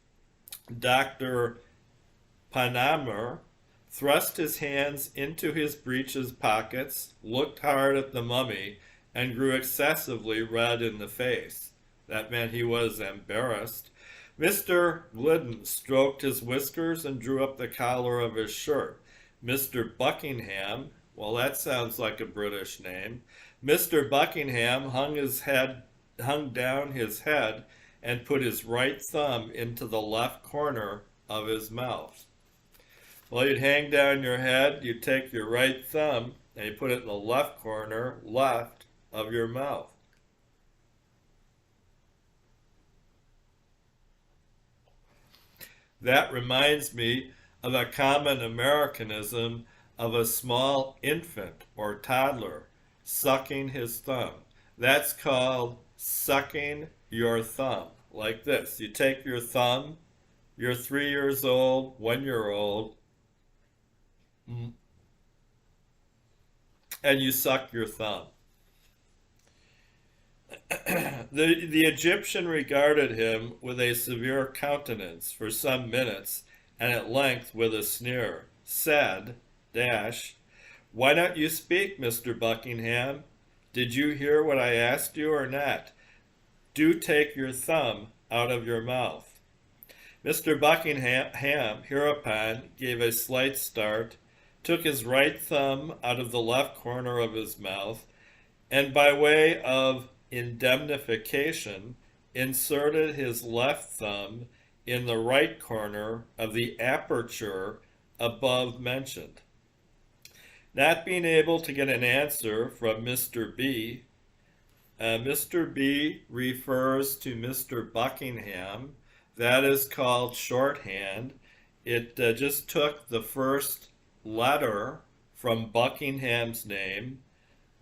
Dr. Panamer thrust his hands into his breeches pockets, looked hard at the mummy, and grew excessively red in the face. That meant he was embarrassed. Mr. Glidden stroked his whiskers and drew up the collar of his shirt. Mr. Buckingham, well, that sounds like a British name. Mr. Buckingham hung down his head and put his right thumb into the left corner of his mouth. Well, you'd hang down your head, you take your right thumb, and you put it in the left corner, left of your mouth. That reminds me of a common Americanism of a small infant or toddler sucking his thumb. That's called sucking your thumb, like this. You take your thumb, you're 3 years old, 1 year old, and you suck your thumb. The Egyptian regarded him with a severe countenance for some minutes, and at length, with a sneer, said, "Why don't you speak, Mr. Buckingham? Did you hear what I asked you or not? Do take your thumb out of your mouth." Mr. Buckingham hereupon gave a slight start, took his right thumb out of the left corner of his mouth, and by way of indemnification, inserted his left thumb in the right corner of the aperture above mentioned. Not being able to get an answer from Mr. B, Mr. B refers to Mr. Buckingham. That is called shorthand. It just took the first letter from Buckingham's name.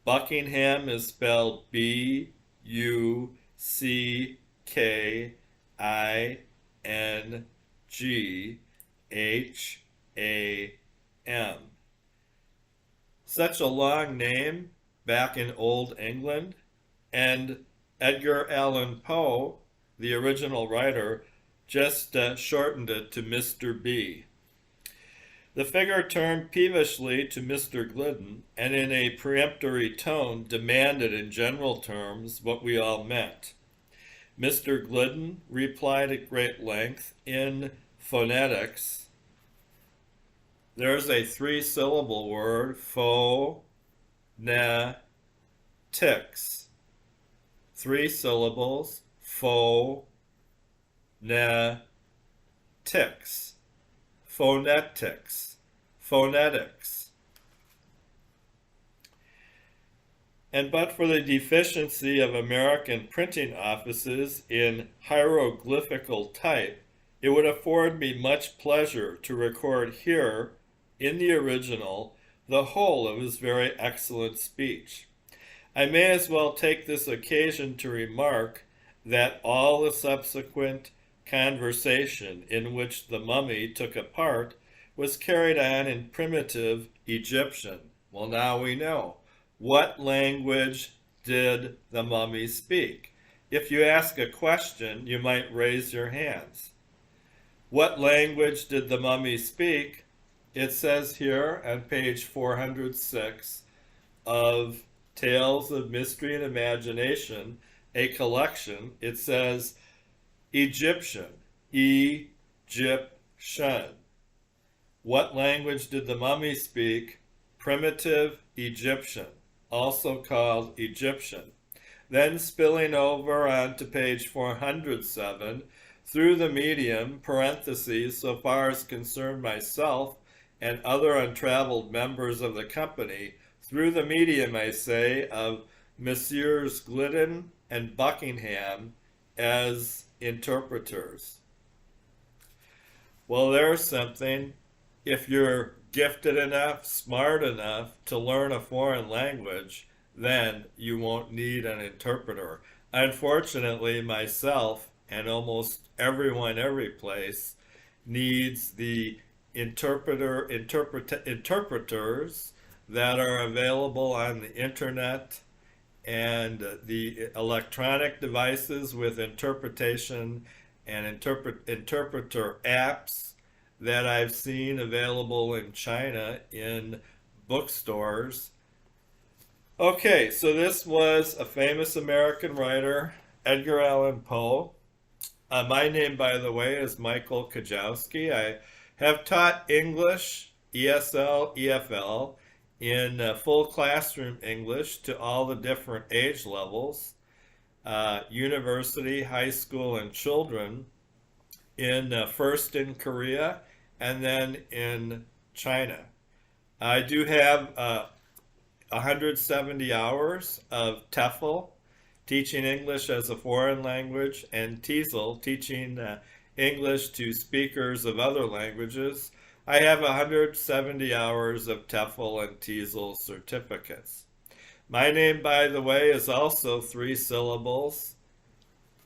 Buckingham is spelled Buckingham. Such a long name back in Old England, and Edgar Allan Poe, the original writer, just shortened it to Mr. B. The figure turned peevishly to Mr. Glidden, and in a peremptory tone demanded in general terms what we all meant. Mr. Glidden replied at great length in phonetics. There's a 3-syllable word, phonetics. 3 syllables, phonetics. Phonetics. Phonetics. And but for the deficiency of American printing offices in hieroglyphical type, it would afford me much pleasure to record here, in the original, the whole of his very excellent speech. I may as well take this occasion to remark that all the subsequent conversation in which the mummy took a part was carried on in primitive Egyptian. Well, now we know. What language did the mummy speak? If you ask a question, you might raise your hands. What language did the mummy speak? It says here on page 406 of Tales of Mystery and Imagination, a collection. It says Egyptian, Egyptian. Egyptian. What language did the mummy speak? Primitive Egyptian, also called Egyptian. Then spilling over onto page 407, through the medium, parentheses, so far as concerned myself and other untraveled members of the company, through the medium, I say, of Messrs. Glidden and Buckingham as interpreters. Well, there's something. If you're gifted enough, smart enough to learn a foreign language, then you won't need an interpreter. Unfortunately, myself and almost everyone every place needs the interpreters that are available on the internet and the electronic devices with interpretation and interpreter apps that I've seen available in China in bookstores. Okay, so this was a famous American writer, Edgar Allan Poe. My name, by the way, is Michael Kujawski. I have taught English, ESL, EFL, in full classroom English to all the different age levels, university, high school, and children, first in Korea and then in China. I do have 170 hours of TEFL, teaching English as a foreign language, and TESOL, teaching English to speakers of other languages. I have 170 hours of TEFL and TESOL certificates. My name, by the way, is also 3 syllables.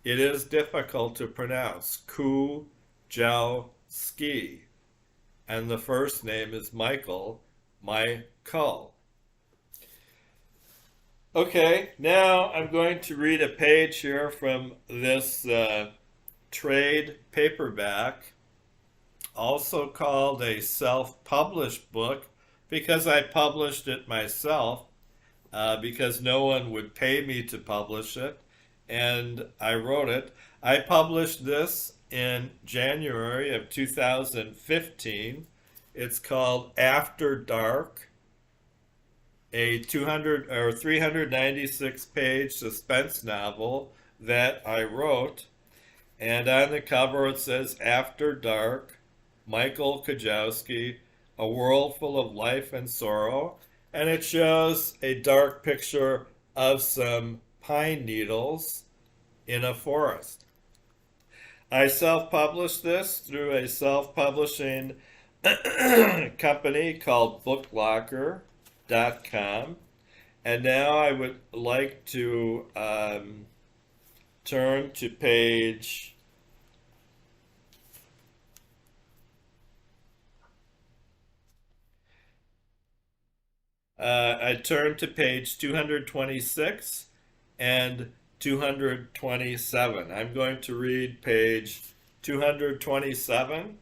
It is difficult to pronounce. Kujawski. And the first name is Michael. Okay, now I'm going to read a page here from this trade paperback, also called a self-published book, because I published it myself, because no one would pay me to publish it, and I wrote it. I published this in January of 2015. It's called After Dark, a 396 page suspense novel that I wrote. And on the cover it says, After Dark, Michael Kujawski, A World Full of Life and Sorrow. And it shows a dark picture of some pine needles in a forest. I self-published this through a self-publishing company called booklocker.com. And now I would like to turn to page I turn to page 226 and 227. I'm going to read page 227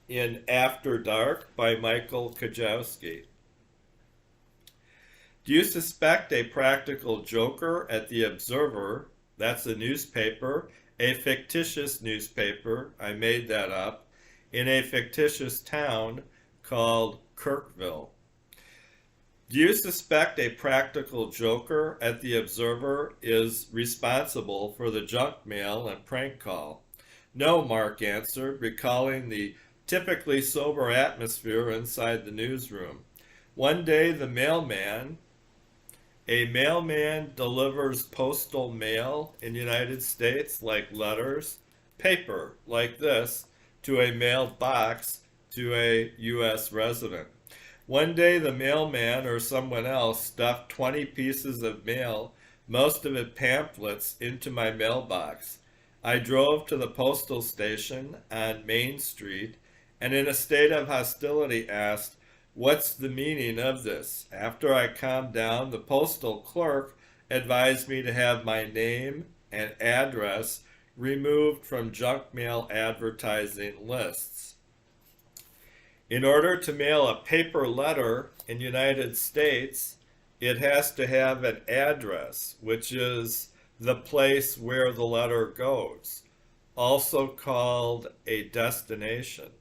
in After Dark by Michael Kujawski. Do you suspect a practical joker at the Observer? That's a newspaper, a fictitious newspaper, I made that up, in a fictitious town called Kirkville. Do you suspect a practical joker at the Observer is responsible for the junk mail and prank call? No, Mark answered, recalling the typically sober atmosphere inside the newsroom. One day a mailman delivers postal mail in the United States, like letters, paper, like this, to a mailbox to a U.S. resident. One day the mailman or someone else stuffed 20 pieces of mail, most of it pamphlets, into my mailbox. I drove to the postal station on Main Street and in a state of hostility asked, "What's the meaning of this?" After I calmed down, the postal clerk advised me to have my name and address removed from junk mail advertising lists. In order to mail a paper letter in the United States, it has to have an address, which is the place where the letter goes. also called a destination.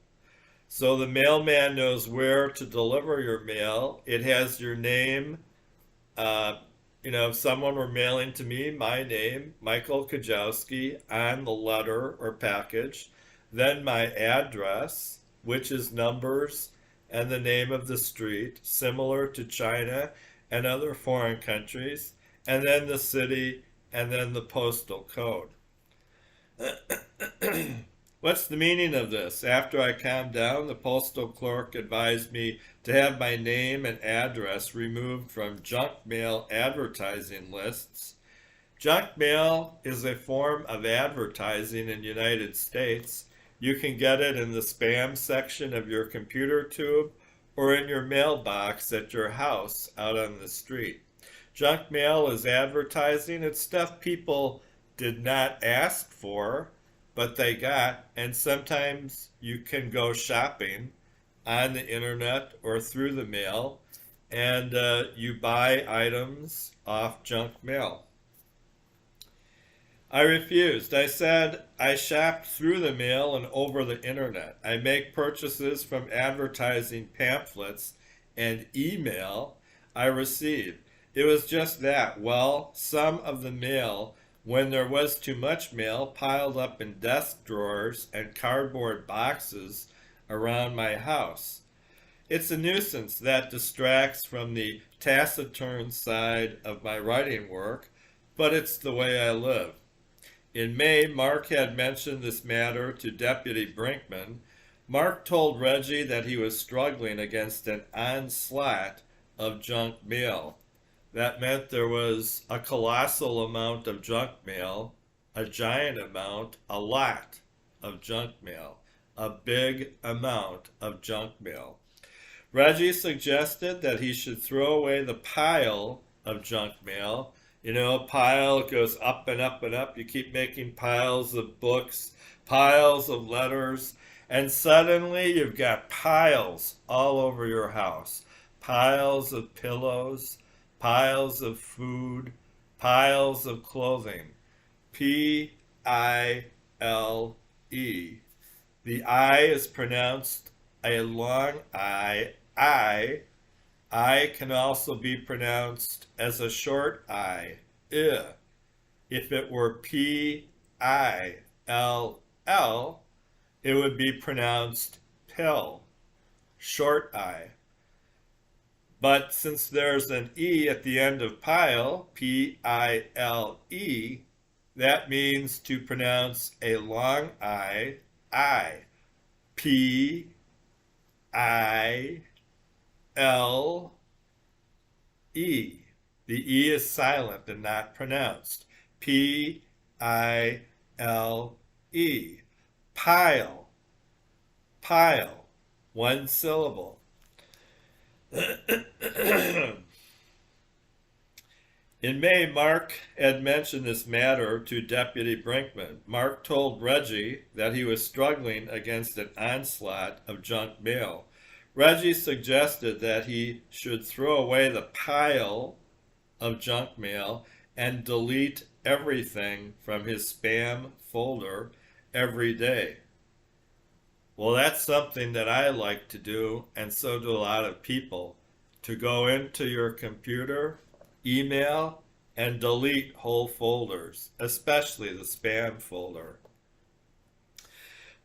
So the mailman knows where to deliver your mail. It has your name. Uh, if someone were mailing to me, my name, Michael Kujawski, on the letter or package, then my address, which is numbers and the name of the street, similar to China and other foreign countries, and then the city, and then the postal code. What's the meaning of this? After I calmed down, the postal clerk advised me to have my name and address removed from junk mail advertising lists. Junk mail is a form of advertising in the United States. You can get it in the spam section of your computer tube or in your mailbox at your house out on the street. Junk mail is advertising. It's stuff people did not ask for, but they got, and sometimes you can go shopping on the internet or through the mail, and you buy items off junk mail. I refused. I said I shopped through the mail and over the internet. I make purchases from advertising pamphlets and email I receive. It was just that. Well, some of the mail, when there was too much mail, piled up in desk drawers and cardboard boxes around my house. It's a nuisance that distracts from the taciturn side of my writing work, but it's the way I live. In May, Mark had mentioned this matter to Deputy Brinkman. Mark told Reggie that he was struggling against an onslaught of junk mail. That meant there was a colossal amount of junk mail, a giant amount, a lot of junk mail, a big amount of junk mail. Reggie suggested that he should throw away the pile of junk mail. A pile goes up and up and up. You keep making piles of books, piles of letters, and suddenly you've got piles all over your house. Piles of pillows, piles of food, piles of clothing. P-I-L-E. The I is pronounced a long I. I can also be pronounced as a short I. If it were P-I-L-L, it would be pronounced pill, short I. But since there's an E at the end of pile, P-I-L-E, that means to pronounce a long I. P-I-L-E. The E is silent and not pronounced. P-I-L-E. Pile. Pile. One syllable. In May, Mark had mentioned this matter to Deputy Brinkman. Mark told Reggie that he was struggling against an onslaught of junk mail. Reggie suggested that he should throw away the pile of junk mail and delete everything from his spam folder every day. Well, that's something that I like to do, and so do a lot of people, to go into your computer, email, and delete whole folders, especially the spam folder.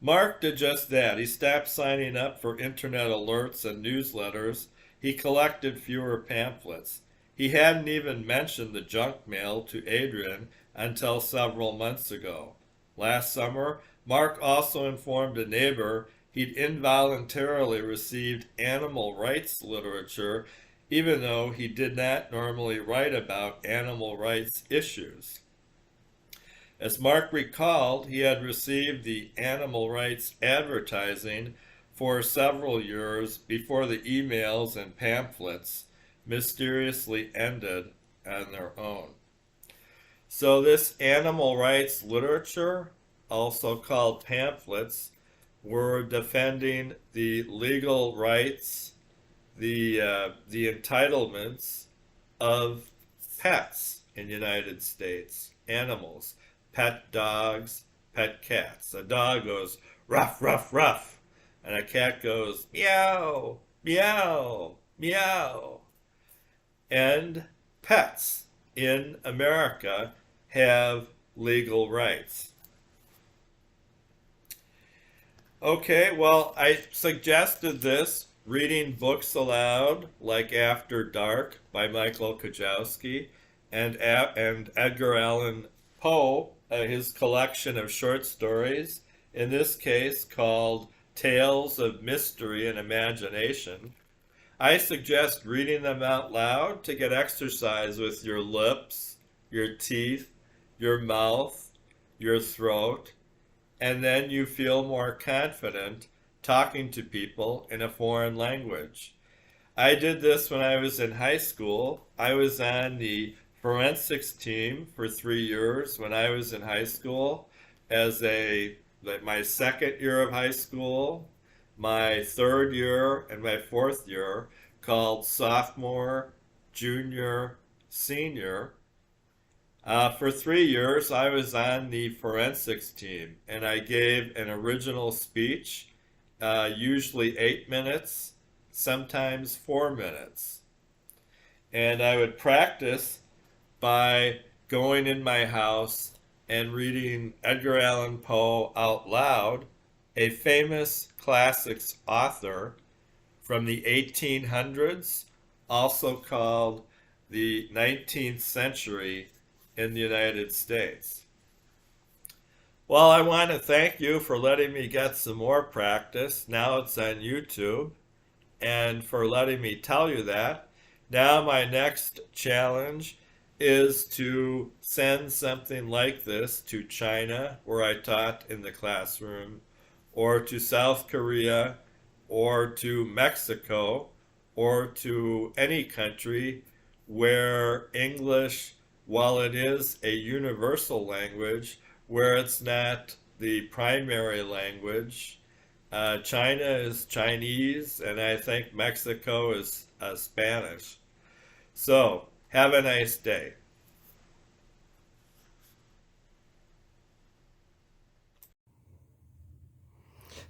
Mark did just that. He stopped signing up for internet alerts and newsletters. He collected fewer pamphlets. He hadn't even mentioned the junk mail to Adrian until several months ago. Last summer, Mark also informed a neighbor he'd involuntarily received animal rights literature, even though he did not normally write about animal rights issues. As Mark recalled, he had received the animal rights advertising for several years before the emails and pamphlets mysteriously ended on their own. So this animal rights literature, also called pamphlets, were defending the legal rights, the entitlements of pets in the United States, animals, pet dogs, pet cats. A dog goes ruff, ruff, ruff, and a cat goes meow, meow, meow. And pets in America have legal rights. Okay, well, I suggested this reading books aloud, like After Dark by Michael Kujawski, and Edgar Allan Poe, his collection of short stories, in this case called Tales of Mystery and Imagination. I suggest reading them out loud to get exercise with your lips, your teeth, your mouth, your throat, and then you feel more confident talking to people in a foreign language. I did this when I was in high school. I was on the forensics team for 3 years when I was in high school as my second year of high school, my third year, and my fourth year, called sophomore, junior, senior. For 3 years, I was on the forensics team, and I gave an original speech, usually 8 minutes, sometimes 4 minutes. And I would practice by going in my house and reading Edgar Allan Poe out loud, a famous classics author from the 1800s, also called the 19th century in the United States. Well, I want to thank you for letting me get some more practice. Now it's on YouTube, and for letting me tell you that. Now my next challenge is to send something like this to China, where I taught in the classroom, or to South Korea, or to Mexico, or to any country where English, while it is a universal language, where it's not the primary language. China is Chinese, and I think Mexico is Spanish. So, have a nice day.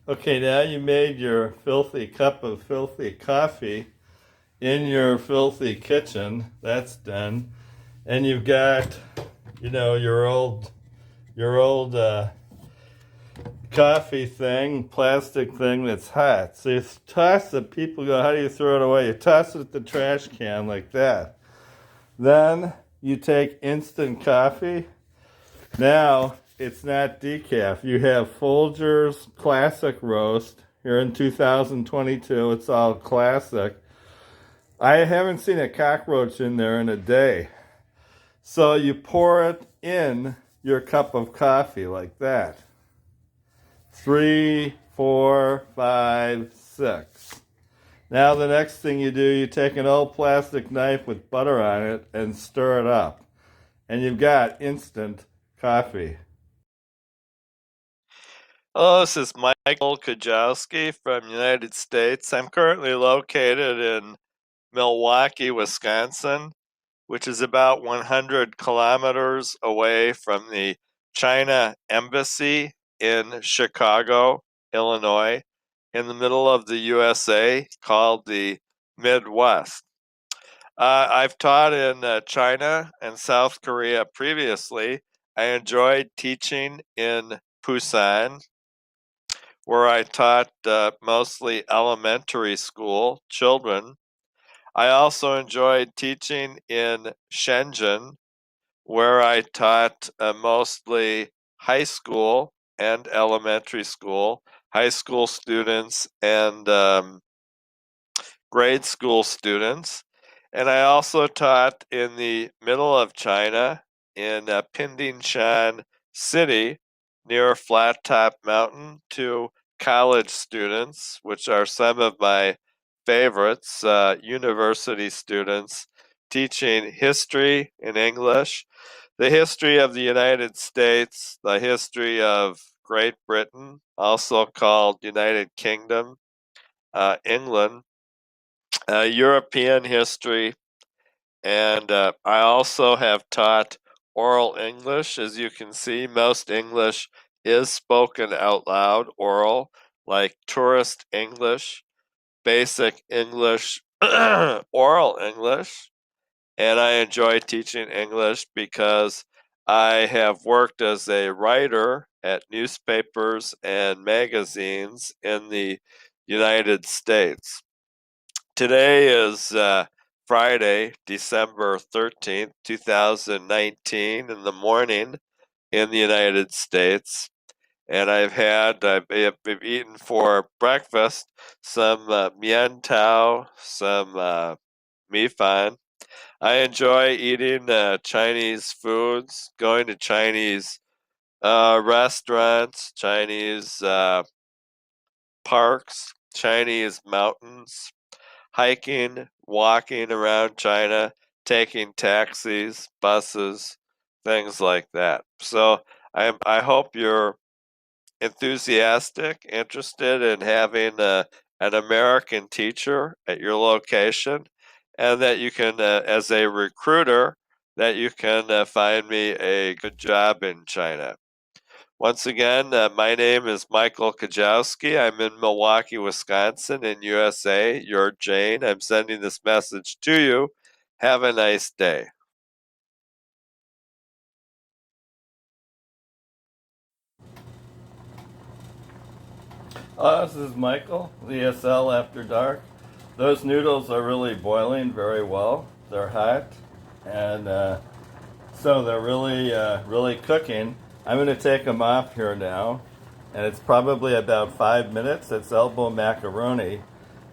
Okay, now you made your filthy cup of filthy coffee in your filthy kitchen. That's done. And you've got, your old coffee thing, plastic thing that's hot. So you toss it, people go, how do you throw it away? You toss it at the trash can like that. Then you take instant coffee. Now it's not decaf. You have Folgers Classic Roast. Here in 2022, it's all classic. I haven't seen a cockroach in there in a day. So you pour it in your cup of coffee like that. 3, 4, 5, 6. Now the next thing you do, you take an old plastic knife with butter on it and stir it up. And you've got instant coffee. Hello, this is Michael Kujawski from the United States. I'm currently located in Milwaukee, Wisconsin, which is about 100 kilometers away from the China Embassy in Chicago, Illinois, in the middle of the USA, called the Midwest. I've taught in China and South Korea previously. I enjoyed teaching in Busan, where I taught mostly elementary school children. I also enjoyed teaching in Shenzhen, where I taught mostly high school and elementary school, high school students and grade school students. And I also taught in the middle of China in Pindingshan City near Flat Top Mountain to college students, which are some of my favorites, university students, teaching history in English, the history of the United States, the history of Great Britain, also called United Kingdom, England, European history, and I also have taught oral English. As you can see, most English is spoken out loud, oral, like tourist English, basic English, oral English, and I enjoy teaching English because I have worked as a writer at newspapers and magazines in the United States. Today is Friday, December 13th, 2019, in the morning in the United States. And I've eaten for breakfast some mian tao, some mi fan. I enjoy eating Chinese foods, going to Chinese restaurants, Chinese parks, Chinese mountains, hiking, walking around China, taking taxis, buses, things like that. So I hope you're enthusiastic, interested in having an American teacher at your location, and that you can, as a recruiter, that you can find me a good job in China. Once again, my name is Michael Kujawski. I'm in Milwaukee, Wisconsin, in USA. You're Jane. I'm sending this message to you. Have a nice day. This is Michael, ESL After Dark. Those noodles are really boiling very well. They're hot, and so they're really cooking. I'm going to take them off here now, and it's probably about 5 minutes. It's elbow macaroni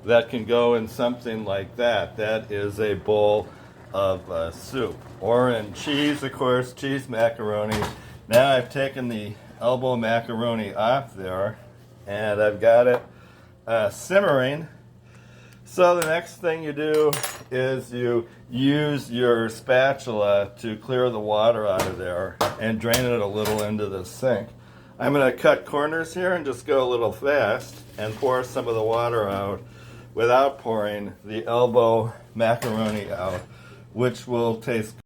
that can go in something like that. That is a bowl of soup. Or in cheese, of course, cheese macaroni. Now I've taken the elbow macaroni off there, and I've got it simmering. So the next thing you do is you use your spatula to clear the water out of there and drain it a little into the sink. I'm going to cut corners here and just go a little fast and pour some of the water out without pouring the elbow macaroni out, which will taste